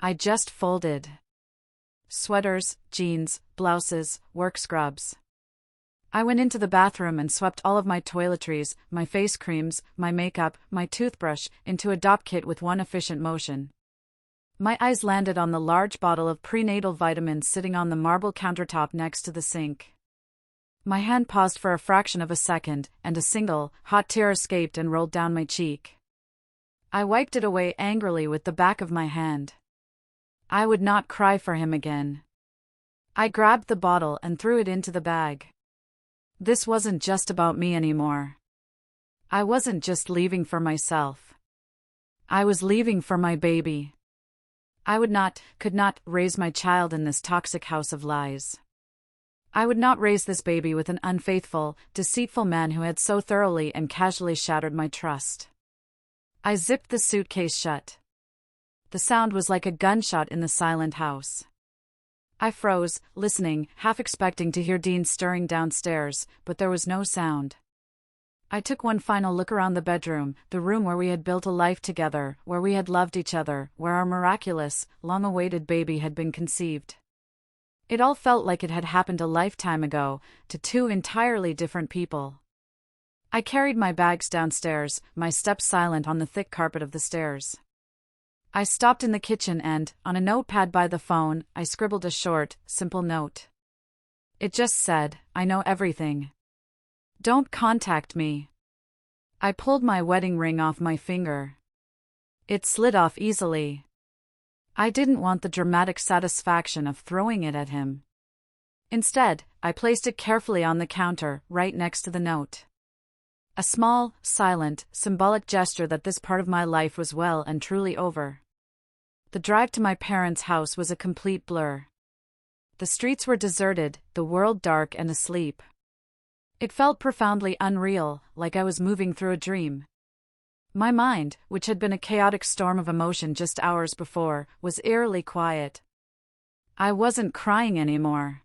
I just folded. Sweaters, jeans, blouses, work scrubs. I went into the bathroom and swept all of my toiletries, my face creams, my makeup, my toothbrush, into a dop kit with one efficient motion. My eyes landed on the large bottle of prenatal vitamins sitting on the marble countertop next to the sink. My hand paused for a fraction of a second, and a single, hot tear escaped and rolled down my cheek. I wiped it away angrily with the back of my hand. I would not cry for him again. I grabbed the bottle and threw it into the bag. This wasn't just about me anymore. I wasn't just leaving for myself. I was leaving for my baby. I could not raise my child in this toxic house of lies. I would not raise this baby with an unfaithful, deceitful man who had so thoroughly and casually shattered my trust. I zipped the suitcase shut. The sound was like a gunshot in the silent house. I froze, listening, half expecting to hear Dean stirring downstairs, but there was no sound. I took one final look around the bedroom, the room where we had built a life together, where we had loved each other, where our miraculous, long-awaited baby had been conceived. It all felt like it had happened a lifetime ago, to two entirely different people. I carried my bags downstairs, my steps silent on the thick carpet of the stairs. I stopped in the kitchen and, on a notepad by the phone, I scribbled a short, simple note. It just said, "I know everything. Don't contact me." I pulled my wedding ring off my finger. It slid off easily. I didn't want the dramatic satisfaction of throwing it at him. Instead, I placed it carefully on the counter, right next to the note. A small, silent, symbolic gesture that this part of my life was well and truly over. The drive to my parents' house was a complete blur. The streets were deserted, the world dark and asleep. It felt profoundly unreal, like I was moving through a dream. My mind, which had been a chaotic storm of emotion just hours before, was eerily quiet. I wasn't crying anymore.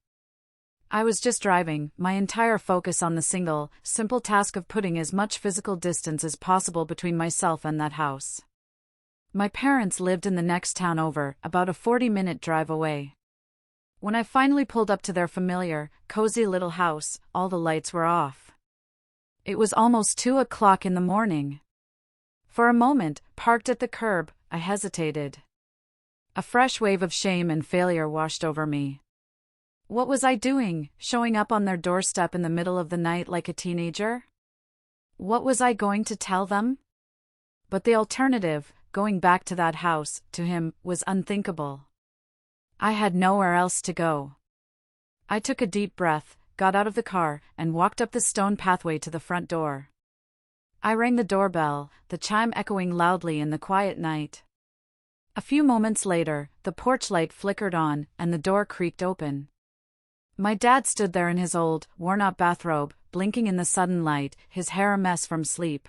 I was just driving, my entire focus on the single, simple task of putting as much physical distance as possible between myself and that house. My parents lived in the next town over, about a 40-minute drive away. When I finally pulled up to their familiar, cozy little house, all the lights were off. It was almost 2 o'clock in the morning. For a moment, parked at the curb, I hesitated. A fresh wave of shame and failure washed over me. What was I doing, showing up on their doorstep in the middle of the night like a teenager? What was I going to tell them? But the alternative, going back to that house, to him, was unthinkable. I had nowhere else to go. I took a deep breath, got out of the car, and walked up the stone pathway to the front door. I rang the doorbell, the chime echoing loudly in the quiet night. A few moments later, the porch light flickered on, and the door creaked open. My dad stood there in his old, worn-out bathrobe, blinking in the sudden light, his hair a mess from sleep.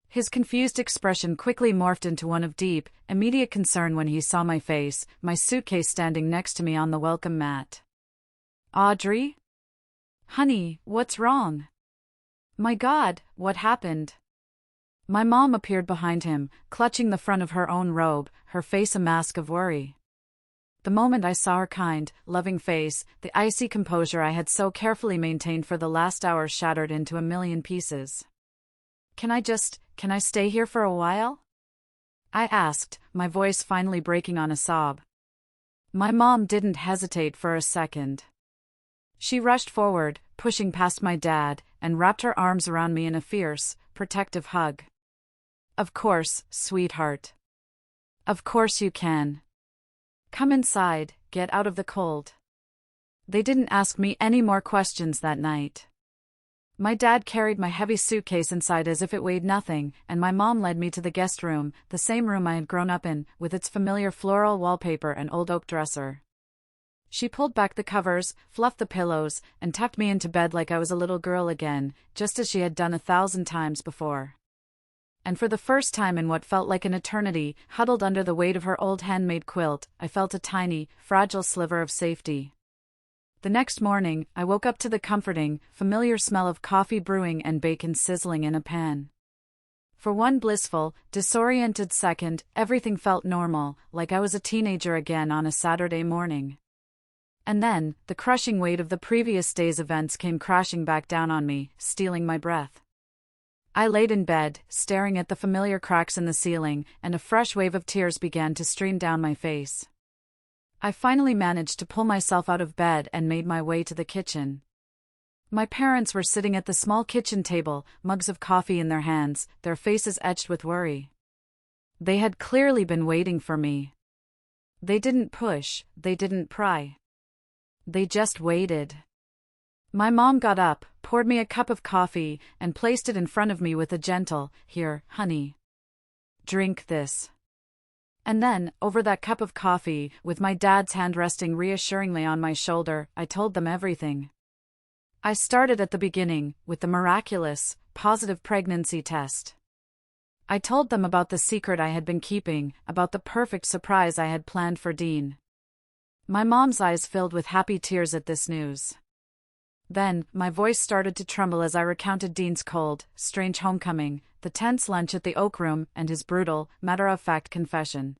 His confused expression quickly morphed into one of deep, immediate concern when he saw my face, my suitcase standing next to me on the welcome mat. "Audrey? Honey, what's wrong? My God, what happened?" My mom appeared behind him, clutching the front of her own robe, her face a mask of worry. The moment I saw her kind, loving face, the icy composure I had so carefully maintained for the last hour shattered into a million pieces. Can I stay here for a while?" I asked, my voice finally breaking on a sob. My mom didn't hesitate for a second. She rushed forward, pushing past my dad, and wrapped her arms around me in a fierce, protective hug. "Of course, sweetheart. Of course you can. Come inside, get out of the cold." They didn't ask me any more questions that night. My dad carried my heavy suitcase inside as if it weighed nothing, and my mom led me to the guest room, the same room I had grown up in, with its familiar floral wallpaper and old oak dresser. She pulled back the covers, fluffed the pillows, and tucked me into bed like I was a little girl again, just as she had done 1,000 times before. And for the first time in what felt like an eternity, huddled under the weight of her old handmade quilt, I felt a tiny, fragile sliver of safety. The next morning, I woke up to the comforting, familiar smell of coffee brewing and bacon sizzling in a pan. For one blissful, disoriented second, everything felt normal, like I was a teenager again on a Saturday morning. And then, the crushing weight of the previous day's events came crashing back down on me, stealing my breath. I laid in bed, staring at the familiar cracks in the ceiling, and a fresh wave of tears began to stream down my face. I finally managed to pull myself out of bed and made my way to the kitchen. My parents were sitting at the small kitchen table, mugs of coffee in their hands, their faces etched with worry. They had clearly been waiting for me. They didn't push, they didn't pry. They just waited. My mom got up, poured me a cup of coffee, and placed it in front of me with a gentle, "Here, honey. Drink this." And then, over that cup of coffee, with my dad's hand resting reassuringly on my shoulder, I told them everything. I started at the beginning, with the miraculous, positive pregnancy test. I told them about the secret I had been keeping, about the perfect surprise I had planned for Dean. My mom's eyes filled with happy tears at this news. Then, my voice started to tremble as I recounted Dean's cold, strange homecoming, the tense lunch at the Oak Room, and his brutal, matter-of-fact confession.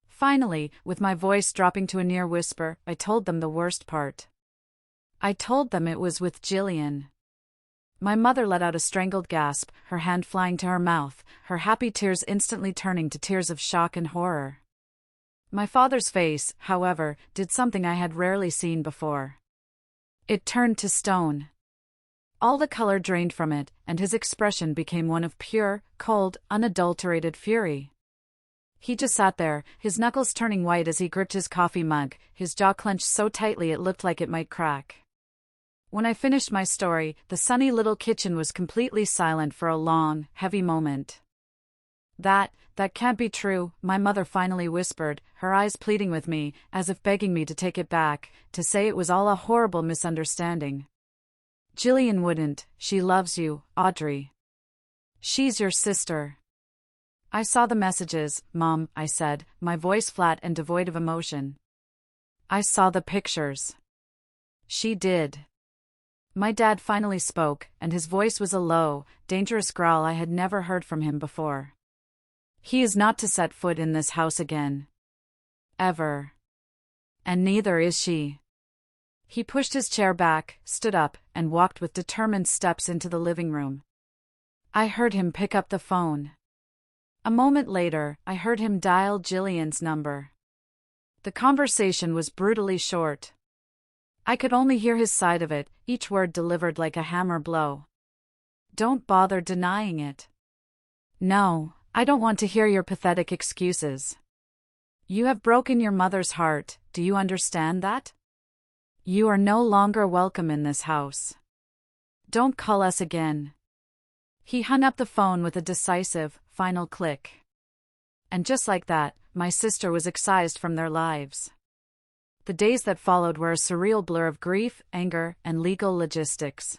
Finally, with my voice dropping to a near whisper, I told them the worst part. I told them it was with Jillian. My mother let out a strangled gasp, her hand flying to her mouth, her happy tears instantly turning to tears of shock and horror. My father's face, however, did something I had rarely seen before. It turned to stone. All the color drained from it, and his expression became one of pure, cold, unadulterated fury. He just sat there, his knuckles turning white as he gripped his coffee mug, his jaw clenched so tightly it looked like it might crack. When I finished my story, the sunny little kitchen was completely silent for a long, heavy moment. That can't be true," my mother finally whispered, her eyes pleading with me, as if begging me to take it back, to say it was all a horrible misunderstanding. "Jillian wouldn't, she loves you, Audrey. She's your sister." "I saw the messages, Mom," I said, my voice flat and devoid of emotion. "I saw the pictures." "She did." My dad finally spoke, and his voice was a low, dangerous growl I had never heard from him before. "He is not to set foot in this house again. Ever. And neither is she." He pushed his chair back, stood up, and walked with determined steps into the living room. I heard him pick up the phone. A moment later, I heard him dial Jillian's number. The conversation was brutally short. I could only hear his side of it, each word delivered like a hammer blow. "Don't bother denying it. No, I don't want to hear your pathetic excuses. You have broken your mother's heart, do you understand that? You are no longer welcome in this house. Don't call us again." He hung up the phone with a decisive, final click. And just like that, my sister was excised from their lives. The days that followed were a surreal blur of grief, anger, and legal logistics.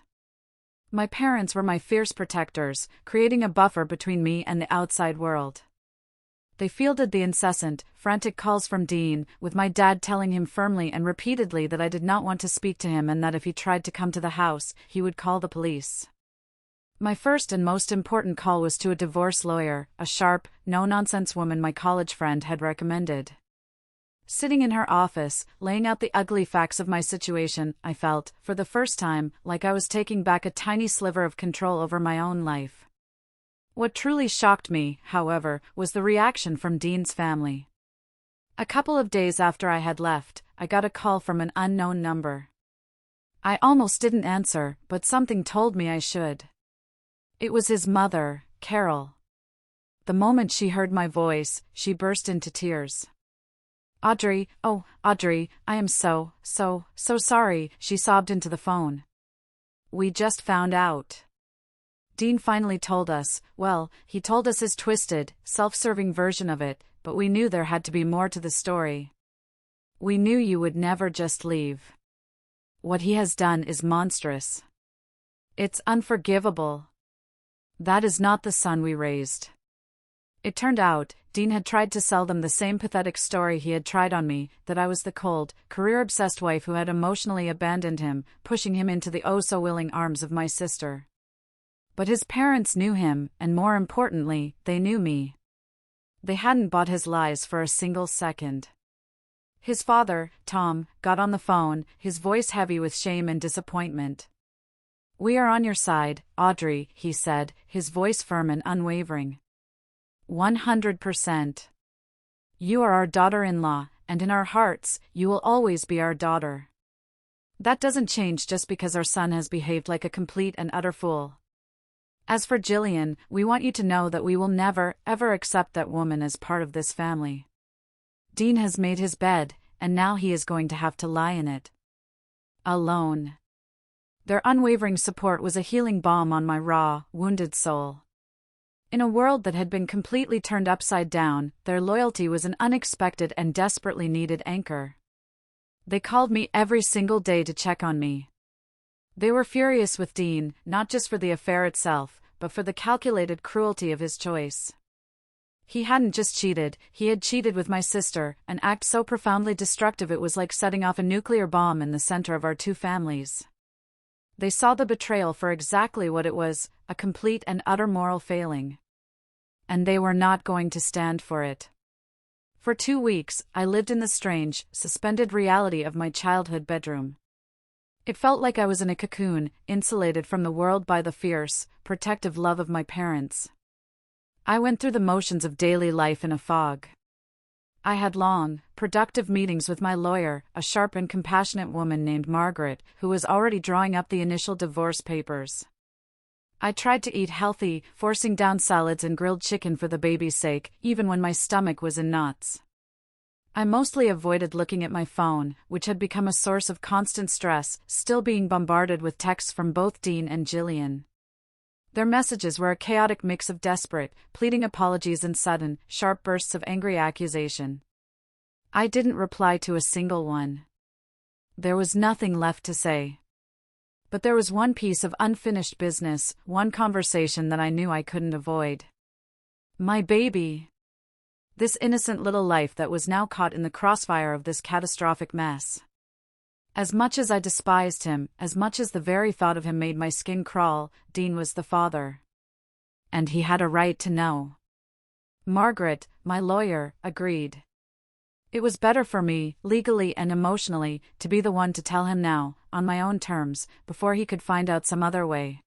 My parents were my fierce protectors, creating a buffer between me and the outside world. They fielded the incessant, frantic calls from Dean, with my dad telling him firmly and repeatedly that I did not want to speak to him and that if he tried to come to the house, he would call the police. My first and most important call was to a divorce lawyer, a sharp, no-nonsense woman my college friend had recommended. Sitting in her office, laying out the ugly facts of my situation, I felt, for the first time, like I was taking back a tiny sliver of control over my own life. What truly shocked me, however, was the reaction from Dean's family. A couple of days after I had left, I got a call from an unknown number. I almost didn't answer, but something told me I should. It was his mother, Carol. The moment she heard my voice, she burst into tears. "Audrey, oh, Audrey, I am so sorry," she sobbed into the phone. "We just found out. Dean finally told us, well, he told us his twisted, self-serving version of it, but we knew there had to be more to the story. We knew you would never just leave. What he has done is monstrous. It's unforgivable. That is not the son we raised." It turned out, Dean had tried to sell them the same pathetic story he had tried on me, that I was the cold, career-obsessed wife who had emotionally abandoned him, pushing him into the oh-so-willing arms of my sister. But his parents knew him, and more importantly, they knew me. They hadn't bought his lies for a single second. His father, Tom, got on the phone, his voice heavy with shame and disappointment. "We are on your side, Audrey," he said, his voice firm and unwavering. 100%. You are our daughter-in-law, and in our hearts, you will always be our daughter. That doesn't change just because our son has behaved like a complete and utter fool. As for Jillian, we want you to know that we will never, ever accept that woman as part of this family. Dean has made his bed, and now he is going to have to lie in it. Alone. Their unwavering support was a healing balm on my raw, wounded soul. In a world that had been completely turned upside down, their loyalty was an unexpected and desperately needed anchor. They called me every single day to check on me. They were furious with Dean, not just for the affair itself, but for the calculated cruelty of his choice. He hadn't just cheated, he had cheated with my sister, an act so profoundly destructive it was like setting off a nuclear bomb in the center of our two families. They saw the betrayal for exactly what it was, a complete and utter moral failing. And they were not going to stand for it. For 2 weeks, I lived in the strange, suspended reality of my childhood bedroom. It felt like I was in a cocoon, insulated from the world by the fierce, protective love of my parents. I went through the motions of daily life in a fog. I had long, productive meetings with my lawyer, a sharp and compassionate woman named Margaret, who was already drawing up the initial divorce papers. I tried to eat healthy, forcing down salads and grilled chicken for the baby's sake, even when my stomach was in knots. I mostly avoided looking at my phone, which had become a source of constant stress, still being bombarded with texts from both Dean and Jillian. Their messages were a chaotic mix of desperate, pleading apologies and sudden, sharp bursts of angry accusation. I didn't reply to a single one. There was nothing left to say. But there was one piece of unfinished business, one conversation that I knew I couldn't avoid. My baby. This innocent little life that was now caught in the crossfire of this catastrophic mess. As much as I despised him, as much as the very thought of him made my skin crawl, Dean was the father. And he had a right to know. Margaret, my lawyer, agreed. It was better for me, legally and emotionally, to be the one to tell him now, on my own terms, before he could find out some other way.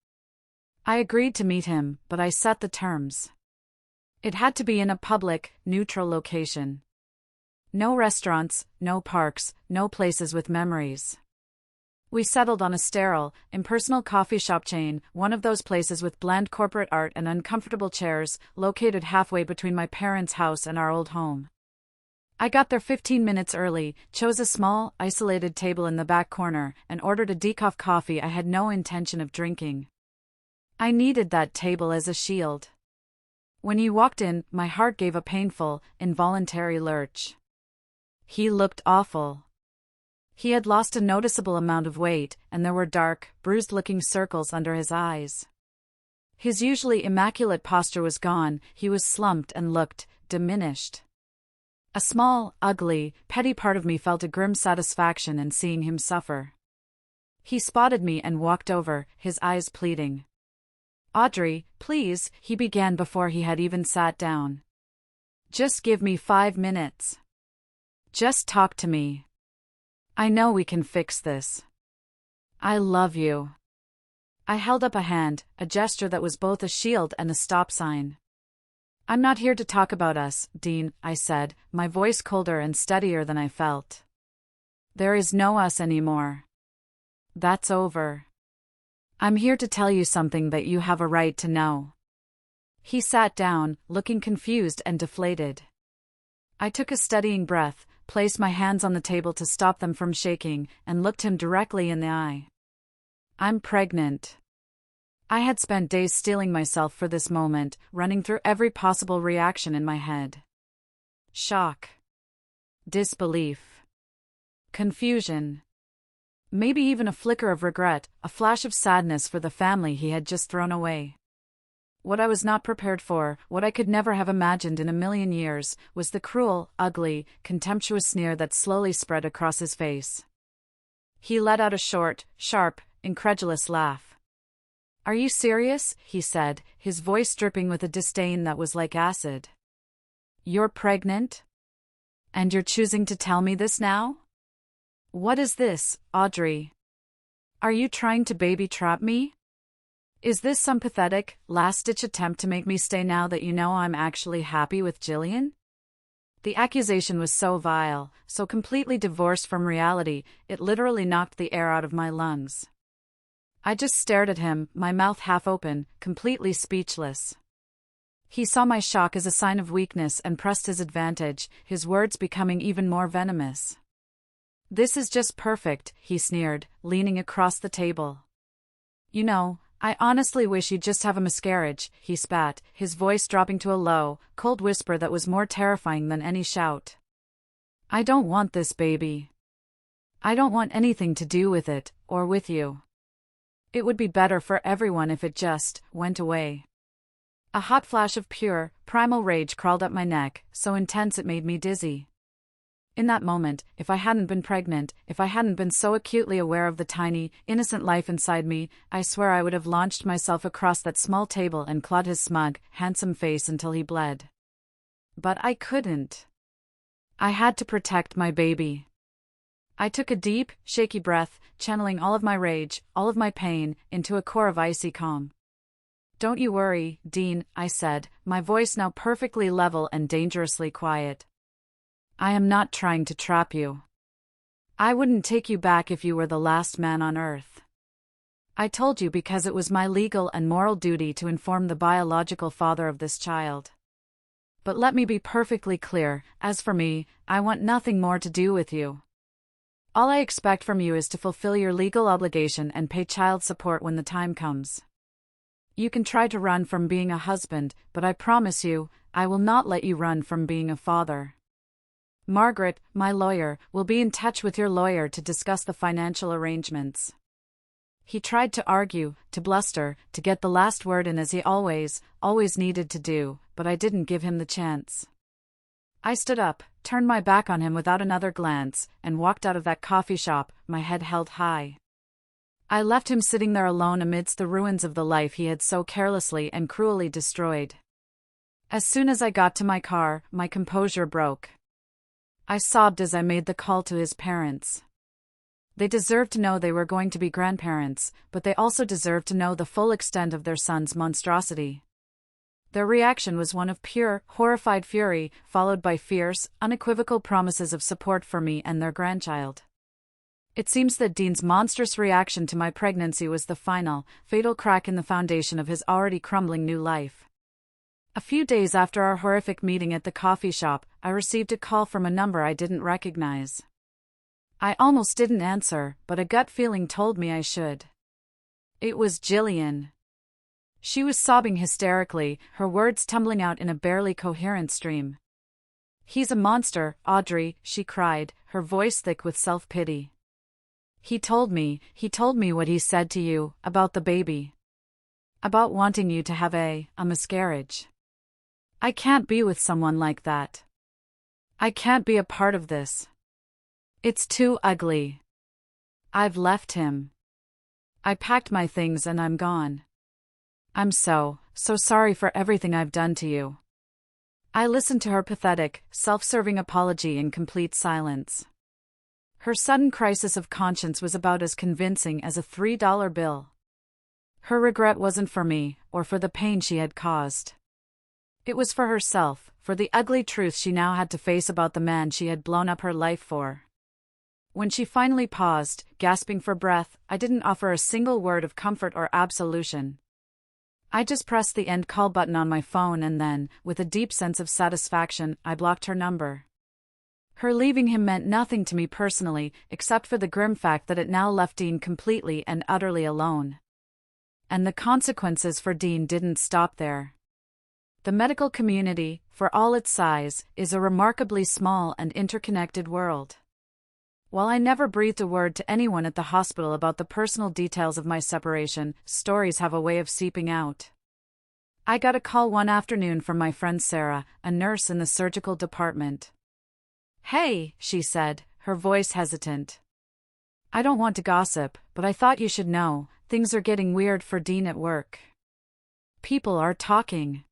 I agreed to meet him, but I set the terms. It had to be in a public, neutral location. No restaurants, no parks, no places with memories. We settled on a sterile, impersonal coffee shop chain, one of those places with bland corporate art and uncomfortable chairs, located halfway between my parents' house and our old home. I got there 15 minutes early, chose a small, isolated table in the back corner, and ordered a decaf coffee I had no intention of drinking. I needed that table as a shield. When he walked in, my heart gave a painful, involuntary lurch. He looked awful. He had lost a noticeable amount of weight, and there were dark, bruised-looking circles under his eyes. His usually immaculate posture was gone, he was slumped and looked diminished. A small, ugly, petty part of me felt a grim satisfaction in seeing him suffer. He spotted me and walked over, his eyes pleading. "Audrey, please," he began before he had even sat down. "Just give me 5 minutes. Just talk to me. I know we can fix this. I love you." I held up a hand, a gesture that was both a shield and a stop sign. "I'm not here to talk about us, Dean," I said, my voice colder and steadier than I felt. "There is no us anymore. That's over. I'm here to tell you something that you have a right to know." He sat down, looking confused and deflated. I took a steadying breath, placed my hands on the table to stop them from shaking, and looked him directly in the eye. "I'm pregnant." I had spent days steeling myself for this moment, running through every possible reaction in my head. Shock. Disbelief. Confusion. Maybe even a flicker of regret, a flash of sadness for the family he had just thrown away. What I was not prepared for, what I could never have imagined in a million years, was the cruel, ugly, contemptuous sneer that slowly spread across his face. He let out a short, sharp, incredulous laugh. "Are you serious?" he said, his voice dripping with a disdain that was like acid. "You're pregnant? And you're choosing to tell me this now? What is this, Audrey? Are you trying to baby trap me? Is this some pathetic, last-ditch attempt to make me stay now that you know I'm actually happy with Jillian?" The accusation was so vile, so completely divorced from reality, it literally knocked the air out of my lungs. I just stared at him, my mouth half open, completely speechless. He saw my shock as a sign of weakness and pressed his advantage, his words becoming even more venomous. This is just perfect, he sneered, leaning across the table. You know, I honestly wish you'd just have a miscarriage, he spat, his voice dropping to a low, cold whisper that was more terrifying than any shout. I don't want this baby. I don't want anything to do with it, or with you. It would be better for everyone if it just went away. A hot flash of pure, primal rage crawled up my neck, so intense it made me dizzy. In that moment, if I hadn't been pregnant, if I hadn't been so acutely aware of the tiny, innocent life inside me, I swear I would have launched myself across that small table and clawed his smug, handsome face until he bled. But I couldn't. I had to protect my baby. I took a deep, shaky breath, channeling all of my rage, all of my pain, into a core of icy calm. Don't you worry, Dean, I said, my voice now perfectly level and dangerously quiet. I am not trying to trap you. I wouldn't take you back if you were the last man on Earth. I told you because it was my legal and moral duty to inform the biological father of this child. But let me be perfectly clear, as for me, I want nothing more to do with you. All I expect from you is to fulfill your legal obligation and pay child support when the time comes. You can try to run from being a husband, but I promise you, I will not let you run from being a father. Margaret, my lawyer, will be in touch with your lawyer to discuss the financial arrangements. He tried to argue, to bluster, to get the last word in as he always needed to do, but I didn't give him the chance. I stood up, turned my back on him without another glance, and walked out of that coffee shop, my head held high. I left him sitting there alone amidst the ruins of the life he had so carelessly and cruelly destroyed. As soon as I got to my car, my composure broke. I sobbed as I made the call to his parents. They deserved to know they were going to be grandparents, but they also deserved to know the full extent of their son's monstrosity. Their reaction was one of pure, horrified fury, followed by fierce, unequivocal promises of support for me and their grandchild. It seems that Dean's monstrous reaction to my pregnancy was the final, fatal crack in the foundation of his already crumbling new life. A few days after our horrific meeting at the coffee shop, I received a call from a number I didn't recognize. I almost didn't answer, but a gut feeling told me I should. It was Jillian. She was sobbing hysterically, her words tumbling out in a barely coherent stream. He's a monster, Audrey, she cried, her voice thick with self-pity. He told me what he said to you, about the baby. About wanting you to have a miscarriage. I can't be with someone like that. I can't be a part of this. It's too ugly. I've left him. I packed my things and I'm gone. I'm so sorry for everything I've done to you. I listened to her pathetic, self-serving apology in complete silence. Her sudden crisis of conscience was about as convincing as a $3 bill. Her regret wasn't for me, or for the pain she had caused. It was for herself, for the ugly truth she now had to face about the man she had blown up her life for. When she finally paused, gasping for breath, I didn't offer a single word of comfort or absolution. I just pressed the end call button on my phone and then, with a deep sense of satisfaction, I blocked her number. Her leaving him meant nothing to me personally, except for the grim fact that it now left Dean completely and utterly alone. And the consequences for Dean didn't stop there. The medical community, for all its size, is a remarkably small and interconnected world. While I never breathed a word to anyone at the hospital about the personal details of my separation, stories have a way of seeping out. I got a call one afternoon from my friend Sarah, a nurse in the surgical department. "Hey," she said, her voice hesitant. "I don't want to gossip, but I thought you should know, things are getting weird for Dean at work. People are talking.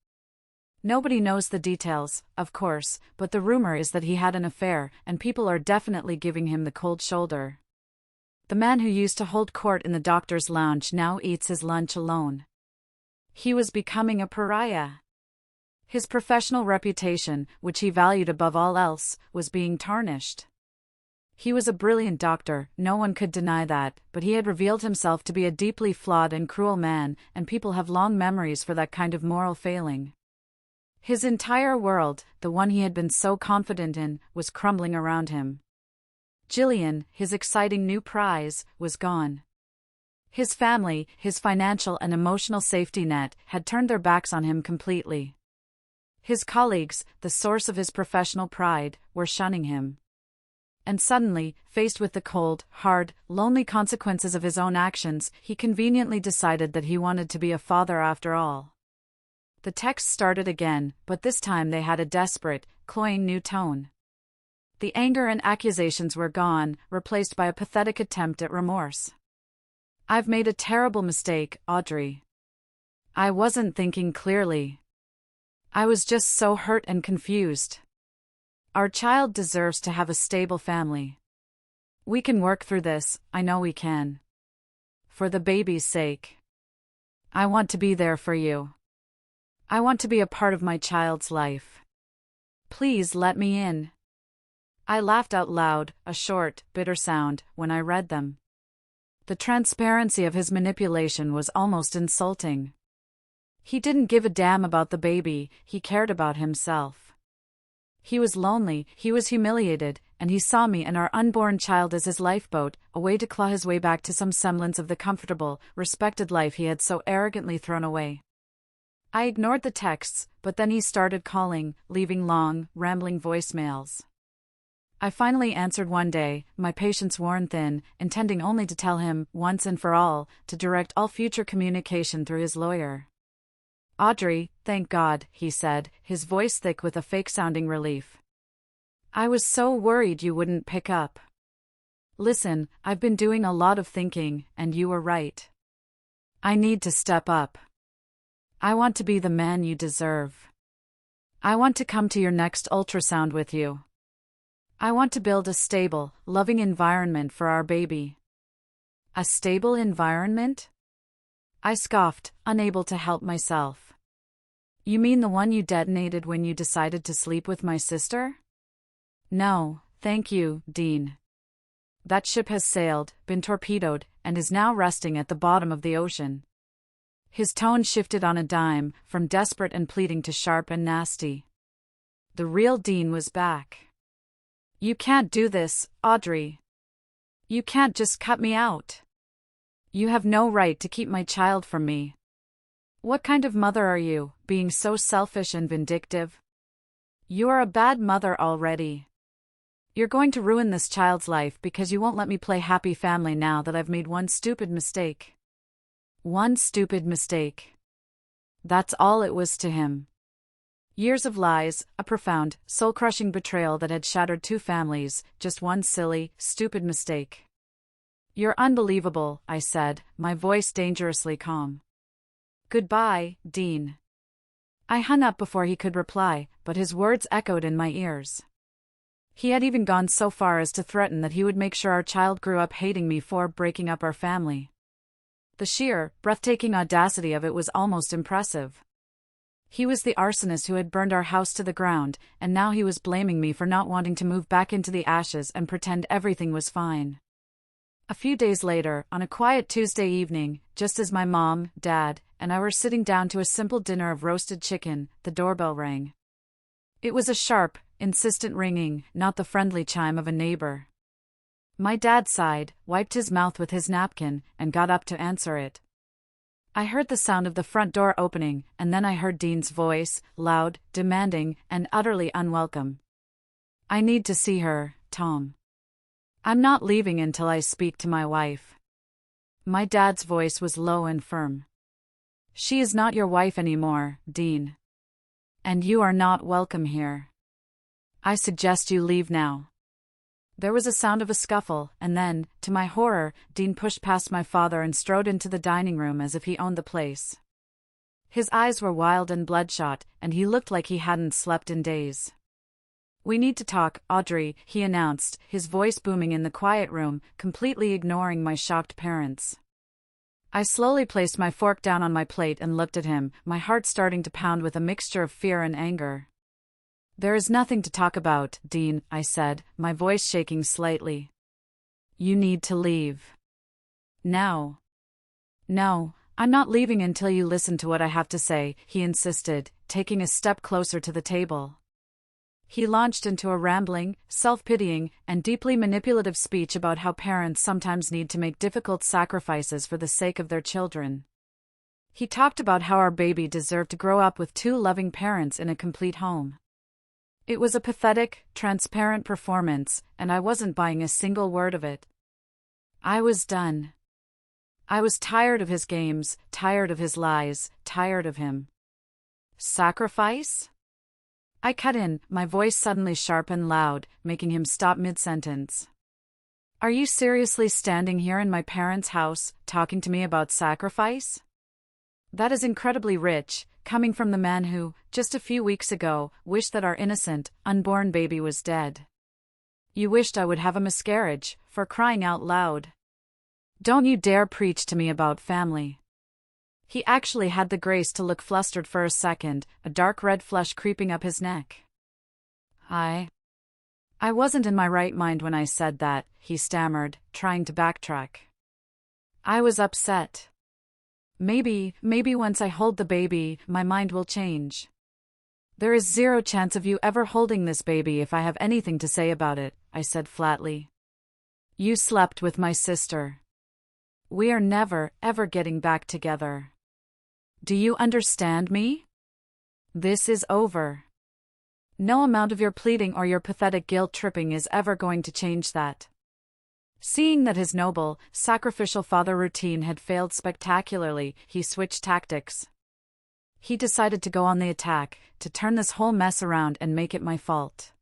Nobody knows the details, of course, but the rumor is that he had an affair, and people are definitely giving him the cold shoulder. The man who used to hold court in the doctor's lounge now eats his lunch alone. He was becoming a pariah. His professional reputation, which he valued above all else, was being tarnished. He was a brilliant doctor, no one could deny that, but he had revealed himself to be a deeply flawed and cruel man, and people have long memories for that kind of moral failing. His entire world, the one he had been so confident in, was crumbling around him. Jillian, his exciting new prize, was gone. His family, his financial and emotional safety net, had turned their backs on him completely. His colleagues, the source of his professional pride, were shunning him. And suddenly, faced with the cold, hard, lonely consequences of his own actions, he conveniently decided that he wanted to be a father after all. The texts started again, but this time they had a desperate, cloying new tone. The anger and accusations were gone, replaced by a pathetic attempt at remorse. "I've made a terrible mistake, Audrey. I wasn't thinking clearly. I was just so hurt and confused. Our child deserves to have a stable family. We can work through this, I know we can. For the baby's sake. I want to be there for you. I want to be a part of my child's life. Please let me in." I laughed out loud, a short, bitter sound, when I read them. The transparency of his manipulation was almost insulting. He didn't give a damn about the baby, he cared about himself. He was lonely, he was humiliated, and he saw me and our unborn child as his lifeboat, a way to claw his way back to some semblance of the comfortable, respected life he had so arrogantly thrown away. I ignored the texts, but then he started calling, leaving long, rambling voicemails. I finally answered one day, my patience worn thin, intending only to tell him, once and for all, to direct all future communication through his lawyer. "Audrey, thank God," he said, his voice thick with a fake-sounding relief. "I was so worried you wouldn't pick up. Listen, I've been doing a lot of thinking, and you were right. I need to step up. I want to be the man you deserve. I want to come to your next ultrasound with you. I want to build a stable, loving environment for our baby." "A stable environment?" I scoffed, unable to help myself. "You mean the one you detonated when you decided to sleep with my sister?" "No, thank you, Dean. That ship has sailed, been torpedoed, and is now resting at the bottom of the ocean." His tone shifted on a dime, from desperate and pleading to sharp and nasty. The real Dean was back. "You can't do this, Audrey. You can't just cut me out. You have no right to keep my child from me. What kind of mother are you, being so selfish and vindictive? You are a bad mother already. You're going to ruin this child's life because you won't let me play happy family now that I've made one stupid mistake." One stupid mistake. That's all it was to him. Years of lies, a profound, soul-crushing betrayal that had shattered two families, just one silly, stupid mistake. "You're unbelievable," I said, my voice dangerously calm. "Goodbye, Dean." I hung up before he could reply, but his words echoed in my ears. He had even gone so far as to threaten that he would make sure our child grew up hating me for breaking up our family. The sheer, breathtaking audacity of it was almost impressive. He was the arsonist who had burned our house to the ground, and now he was blaming me for not wanting to move back into the ashes and pretend everything was fine. A few days later, on a quiet Tuesday evening, just as my mom, dad, and I were sitting down to a simple dinner of roasted chicken, the doorbell rang. It was a sharp, insistent ringing, not the friendly chime of a neighbor. My dad sighed, wiped his mouth with his napkin, and got up to answer it. I heard the sound of the front door opening, and then I heard Dean's voice, loud, demanding, and utterly unwelcome. "I need to see her, Tom. I'm not leaving until I speak to my wife." My dad's voice was low and firm. "She is not your wife anymore, Dean. And you are not welcome here. I suggest you leave now." There was a sound of a scuffle, and then, to my horror, Dean pushed past my father and strode into the dining room as if he owned the place. His eyes were wild and bloodshot, and he looked like he hadn't slept in days. "We need to talk, Audrey," he announced, his voice booming in the quiet room, completely ignoring my shocked parents. I slowly placed my fork down on my plate and looked at him, my heart starting to pound with a mixture of fear and anger. "There is nothing to talk about, Dean," I said, my voice shaking slightly. "You need to leave. Now." "No, I'm not leaving until you listen to what I have to say," he insisted, taking a step closer to the table. He launched into a rambling, self-pitying, and deeply manipulative speech about how parents sometimes need to make difficult sacrifices for the sake of their children. He talked about how our baby deserved to grow up with two loving parents in a complete home. It was a pathetic, transparent performance, and I wasn't buying a single word of it. I was done. I was tired of his games, tired of his lies, tired of him. Sacrifice? I cut in, my voice suddenly sharp and loud, making him stop mid-sentence. Are you seriously standing here in my parents' house, talking to me about sacrifice? That is incredibly rich, coming from the man who, just a few weeks ago, wished that our innocent, unborn baby was dead. You wished I would have a miscarriage, for crying out loud. Don't you dare preach to me about family. He actually had the grace to look flustered for a second, a dark red flush creeping up his neck. I wasn't in my right mind when I said that, he stammered, trying to backtrack. I was upset. Maybe once I hold the baby, my mind will change. There is zero chance of you ever holding this baby if I have anything to say about it, I said flatly. You slept with my sister. We are never, ever getting back together. Do you understand me? This is over. No amount of your pleading or your pathetic guilt-tripping is ever going to change that. Seeing that his noble, sacrificial father routine had failed spectacularly, he switched tactics. He decided to go on the attack, to turn this whole mess around and make it my fault.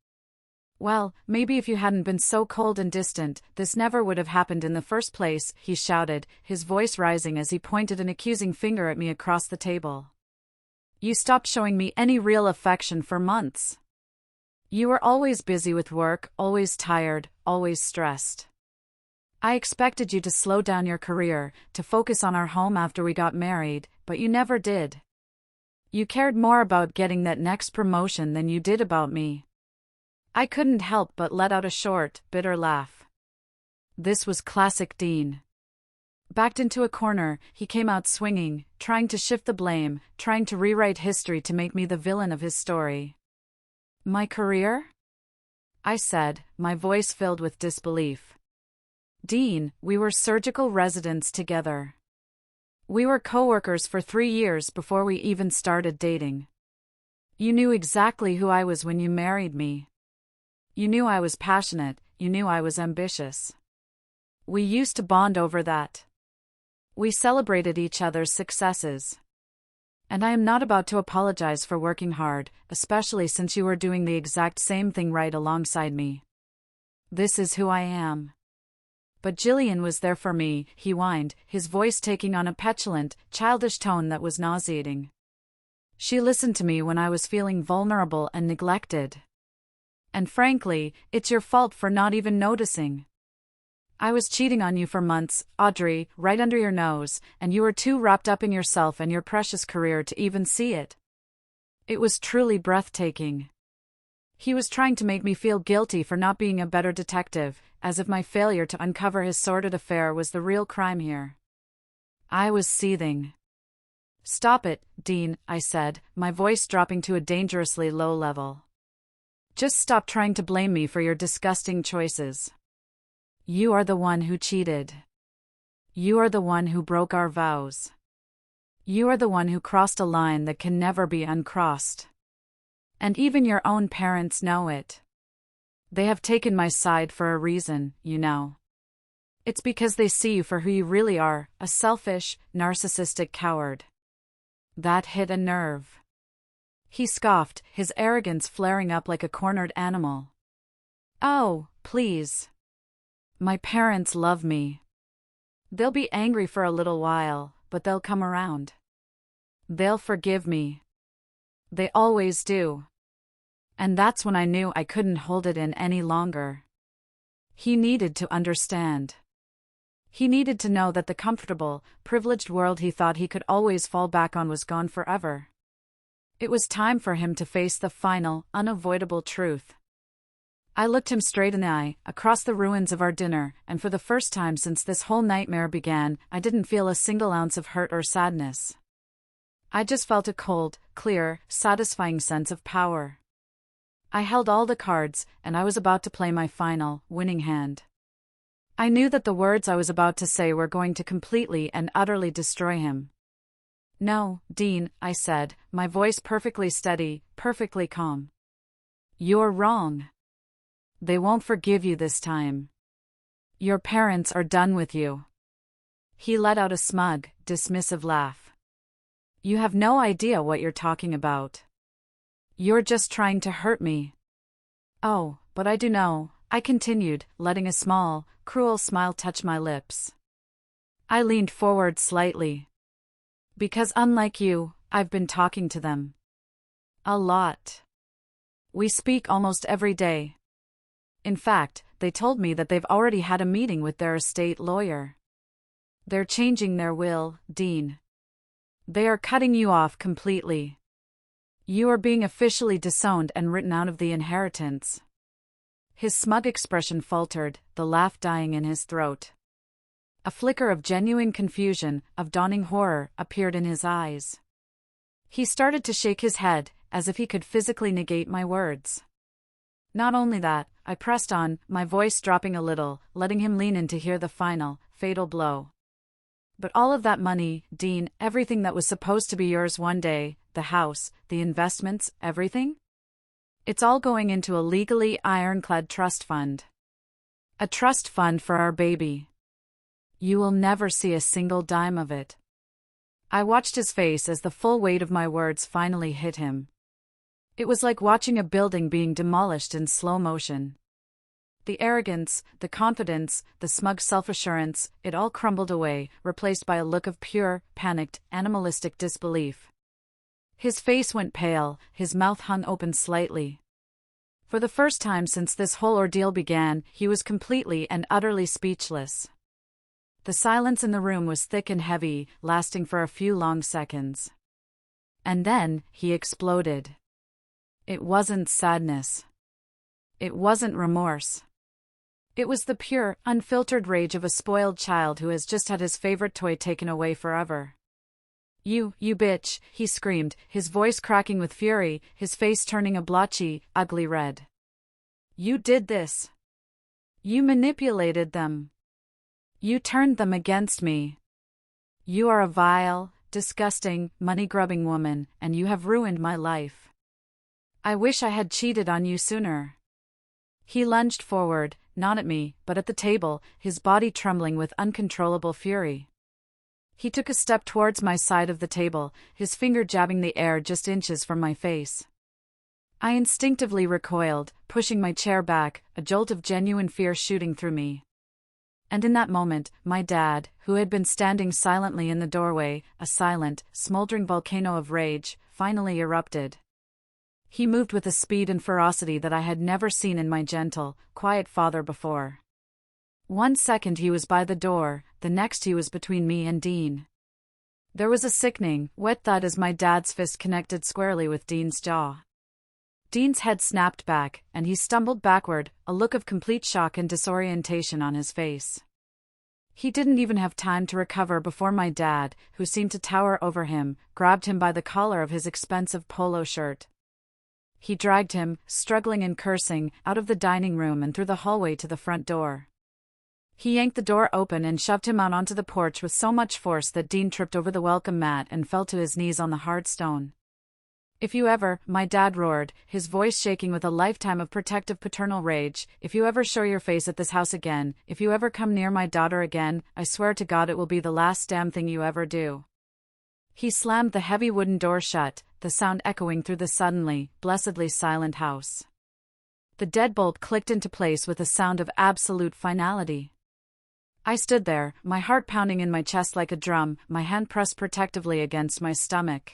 Well, maybe if you hadn't been so cold and distant, this never would have happened in the first place, he shouted, his voice rising as he pointed an accusing finger at me across the table. You stopped showing me any real affection for months. You were always busy with work, always tired, always stressed. I expected you to slow down your career, to focus on our home after we got married, but you never did. You cared more about getting that next promotion than you did about me. I couldn't help but let out a short, bitter laugh. This was classic Dean. Backed into a corner, he came out swinging, trying to shift the blame, trying to rewrite history to make me the villain of his story. My career? I said, my voice filled with disbelief. Dean, we were surgical residents together. We were co-workers for 3 years before we even started dating. You knew exactly who I was when you married me. You knew I was passionate, you knew I was ambitious. We used to bond over that. We celebrated each other's successes. And I am not about to apologize for working hard, especially since you were doing the exact same thing right alongside me. This is who I am. But Jillian was there for me, he whined, his voice taking on a petulant, childish tone that was nauseating. She listened to me when I was feeling vulnerable and neglected. And frankly, it's your fault for not even noticing. I was cheating on you for months, Audrey, right under your nose, and you were too wrapped up in yourself and your precious career to even see it. It was truly breathtaking. He was trying to make me feel guilty for not being a better detective, as if my failure to uncover his sordid affair was the real crime here. I was seething. Stop it, Dean, I said, my voice dropping to a dangerously low level. Just stop trying to blame me for your disgusting choices. You are the one who cheated. You are the one who broke our vows. You are the one who crossed a line that can never be uncrossed. And even your own parents know it. They have taken my side for a reason, you know. It's because they see you for who you really are, a selfish, narcissistic coward. That hit a nerve. He scoffed, his arrogance flaring up like a cornered animal. Oh, please. My parents love me. They'll be angry for a little while, but they'll come around. They'll forgive me. They always do. And that's when I knew I couldn't hold it in any longer. He needed to understand. He needed to know that the comfortable, privileged world he thought he could always fall back on was gone forever. It was time for him to face the final, unavoidable truth. I looked him straight in the eye, across the ruins of our dinner, and for the first time since this whole nightmare began, I didn't feel a single ounce of hurt or sadness. I just felt a cold, clear, satisfying sense of power. I held all the cards, and I was about to play my final, winning hand. I knew that the words I was about to say were going to completely and utterly destroy him. "No, Dean," I said, my voice perfectly steady, perfectly calm. "You're wrong. They won't forgive you this time. Your parents are done with you." He let out a smug, dismissive laugh. "You have no idea what you're talking about. You're just trying to hurt me." "Oh, but I do know," I continued, letting a small, cruel smile touch my lips. I leaned forward slightly. "Because unlike you, I've been talking to them. A lot. We speak almost every day. In fact, they told me that they've already had a meeting with their estate lawyer. They're changing their will, Dean. They are cutting you off completely. You are being officially disowned and written out of the inheritance." His smug expression faltered, the laugh dying in his throat. A flicker of genuine confusion, of dawning horror, appeared in his eyes. He started to shake his head, as if he could physically negate my words. "Not only that," I pressed on, my voice dropping a little, letting him lean in to hear the final, fatal blow. "But all of that money, Dean, everything that was supposed to be yours one day, the house, the investments, everything? It's all going into a legally ironclad trust fund. A trust fund for our baby. You will never see a single dime of it." I watched his face as the full weight of my words finally hit him. It was like watching a building being demolished in slow motion. The arrogance, the confidence, the smug self-assurance, it all crumbled away, replaced by a look of pure, panicked, animalistic disbelief. His face went pale, his mouth hung open slightly. For the first time since this whole ordeal began, he was completely and utterly speechless. The silence in the room was thick and heavy, lasting for a few long seconds. And then, he exploded. It wasn't sadness. It wasn't remorse. It was the pure, unfiltered rage of a spoiled child who has just had his favorite toy taken away forever. You bitch," he screamed, his voice cracking with fury, his face turning a blotchy, ugly red. "You did this. You manipulated them. You turned them against me. You are a vile, disgusting, money-grubbing woman, and you have ruined my life. I wish I had cheated on you sooner." He lunged forward, not at me, but at the table, his body trembling with uncontrollable fury. He took a step towards my side of the table, his finger jabbing the air just inches from my face. I instinctively recoiled, pushing my chair back, a jolt of genuine fear shooting through me. And in that moment, my dad, who had been standing silently in the doorway, a silent, smoldering volcano of rage, finally erupted. He moved with a speed and ferocity that I had never seen in my gentle, quiet father before. 1 second he was by the door, the next he was between me and Dean. There was a sickening, wet thud as my dad's fist connected squarely with Dean's jaw. Dean's head snapped back, and he stumbled backward, a look of complete shock and disorientation on his face. He didn't even have time to recover before my dad, who seemed to tower over him, grabbed him by the collar of his expensive polo shirt. He dragged him, struggling and cursing, out of the dining room and through the hallway to the front door. He yanked the door open and shoved him out onto the porch with so much force that Dean tripped over the welcome mat and fell to his knees on the hard stone. "If you ever," my dad roared, his voice shaking with a lifetime of protective paternal rage, "if you ever show your face at this house again, if you ever come near my daughter again, I swear to God it will be the last damn thing you ever do." He slammed the heavy wooden door shut, the sound echoing through the suddenly, blessedly silent house. The deadbolt clicked into place with a sound of absolute finality. I stood there, my heart pounding in my chest like a drum, my hand pressed protectively against my stomach.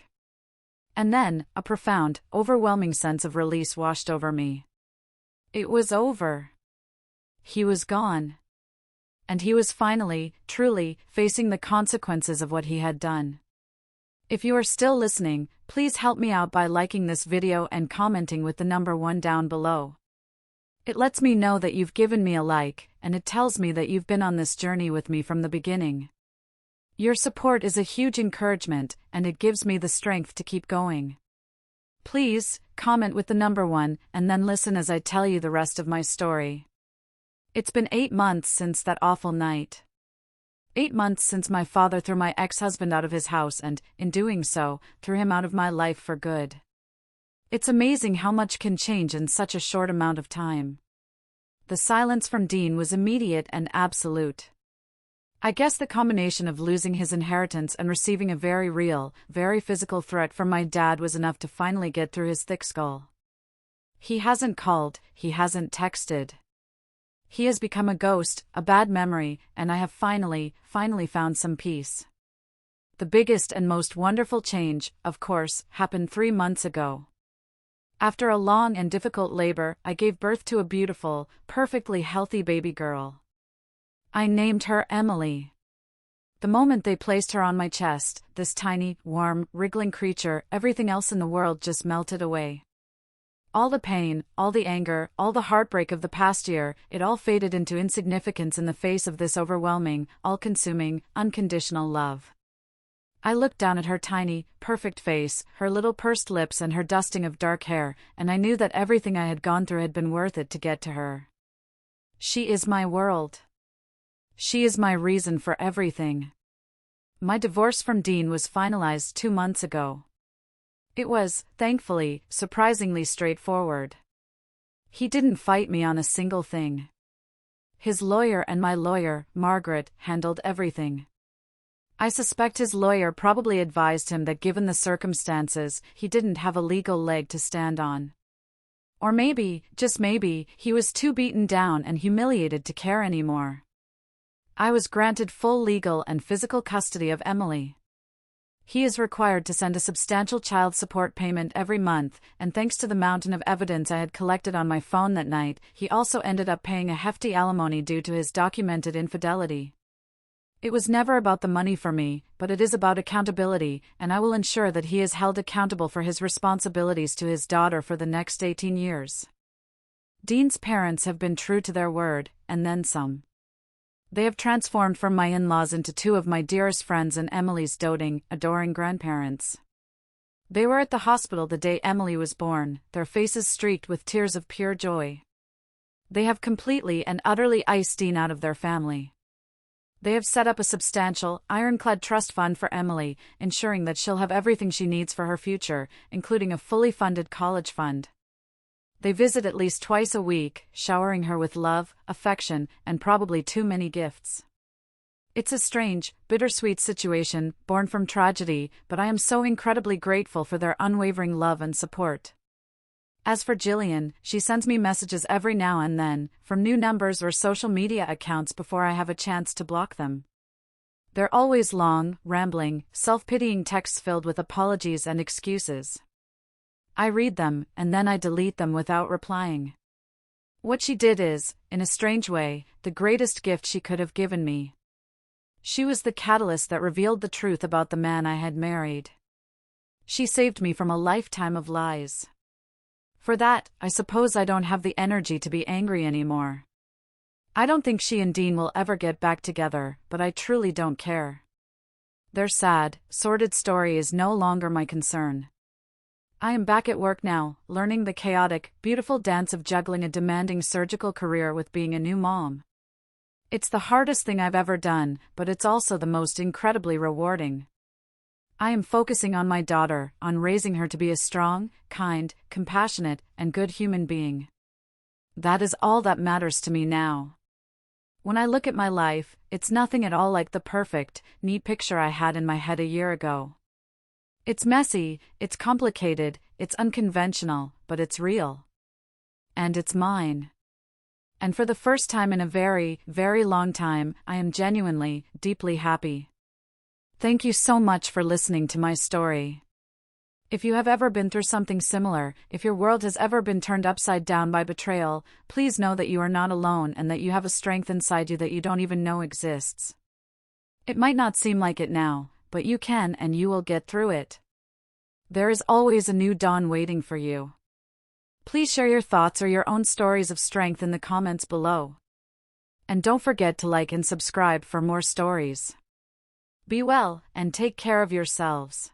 And then, a profound, overwhelming sense of release washed over me. It was over. He was gone. And he was finally, truly, facing the consequences of what he had done. If you are still listening, please help me out by liking this video and commenting with the number 1 down below. It lets me know that you've given me a like, and it tells me that you've been on this journey with me from the beginning. Your support is a huge encouragement, and it gives me the strength to keep going. Please, comment with the number 1, and then listen as I tell you the rest of my story. It's been 8 months since that awful night. 8 months since my father threw my ex-husband out of his house and, in doing so, threw him out of my life for good. It's amazing how much can change in such a short amount of time. The silence from Dean was immediate and absolute. I guess the combination of losing his inheritance and receiving a very real, very physical threat from my dad was enough to finally get through his thick skull. He hasn't called, he hasn't texted. He has become a ghost, a bad memory, and I have finally found some peace. The biggest and most wonderful change, of course, happened 3 months ago. After a long and difficult labor, I gave birth to a beautiful, perfectly healthy baby girl. I named her Emily. The moment they placed her on my chest, this tiny, warm, wriggling creature, everything else in the world just melted away. All the pain, all the anger, all the heartbreak of the past year, it all faded into insignificance in the face of this overwhelming, all-consuming, unconditional love. I looked down at her tiny, perfect face, her little pursed lips and her dusting of dark hair, and I knew that everything I had gone through had been worth it to get to her. She is my world. She is my reason for everything. My divorce from Dean was finalized 2 months ago. It was, thankfully, surprisingly straightforward. He didn't fight me on a single thing. His lawyer and my lawyer, Margaret, handled everything. I suspect his lawyer probably advised him that given the circumstances, he didn't have a legal leg to stand on. Or maybe, just maybe, he was too beaten down and humiliated to care anymore. I was granted full legal and physical custody of Emily. He is required to send a substantial child support payment every month, and thanks to the mountain of evidence I had collected on my phone that night, he also ended up paying a hefty alimony due to his documented infidelity. It was never about the money for me, but it is about accountability, and I will ensure that he is held accountable for his responsibilities to his daughter for the next 18 years. Dean's parents have been true to their word, and then some. They have transformed from my in-laws into 2 of my dearest friends and Emily's doting, adoring grandparents. They were at the hospital the day Emily was born, their faces streaked with tears of pure joy. They have completely and utterly iced Dean out of their family. They have set up a substantial, ironclad trust fund for Emily, ensuring that she'll have everything she needs for her future, including a fully funded college fund. They visit at least twice a week, showering her with love, affection, and probably too many gifts. It's a strange, bittersweet situation, born from tragedy, but I am so incredibly grateful for their unwavering love and support. As for Jillian, she sends me messages every now and then, from new numbers or social media accounts before I have a chance to block them. They're always long, rambling, self-pitying texts filled with apologies and excuses. I read them, and then I delete them without replying. What she did is, in a strange way, the greatest gift she could have given me. She was the catalyst that revealed the truth about the man I had married. She saved me from a lifetime of lies. For that, I suppose I don't have the energy to be angry anymore. I don't think she and Dean will ever get back together, but I truly don't care. Their sad, sordid story is no longer my concern. I am back at work now, learning the chaotic, beautiful dance of juggling a demanding surgical career with being a new mom. It's the hardest thing I've ever done, but it's also the most incredibly rewarding. I am focusing on my daughter, on raising her to be a strong, kind, compassionate, and good human being. That is all that matters to me now. When I look at my life, it's nothing at all like the perfect, neat picture I had in my head a year ago. It's messy, it's complicated, it's unconventional, but it's real. And it's mine. And for the first time in a very, very long time, I am genuinely, deeply happy. Thank you so much for listening to my story. If you have ever been through something similar, if your world has ever been turned upside down by betrayal, please know that you are not alone and that you have a strength inside you that you don't even know exists. It might not seem like it now, but you can and you will get through it. There is always a new dawn waiting for you. Please share your thoughts or your own stories of strength in the comments below. And don't forget to like and subscribe for more stories. Be well, and take care of yourselves.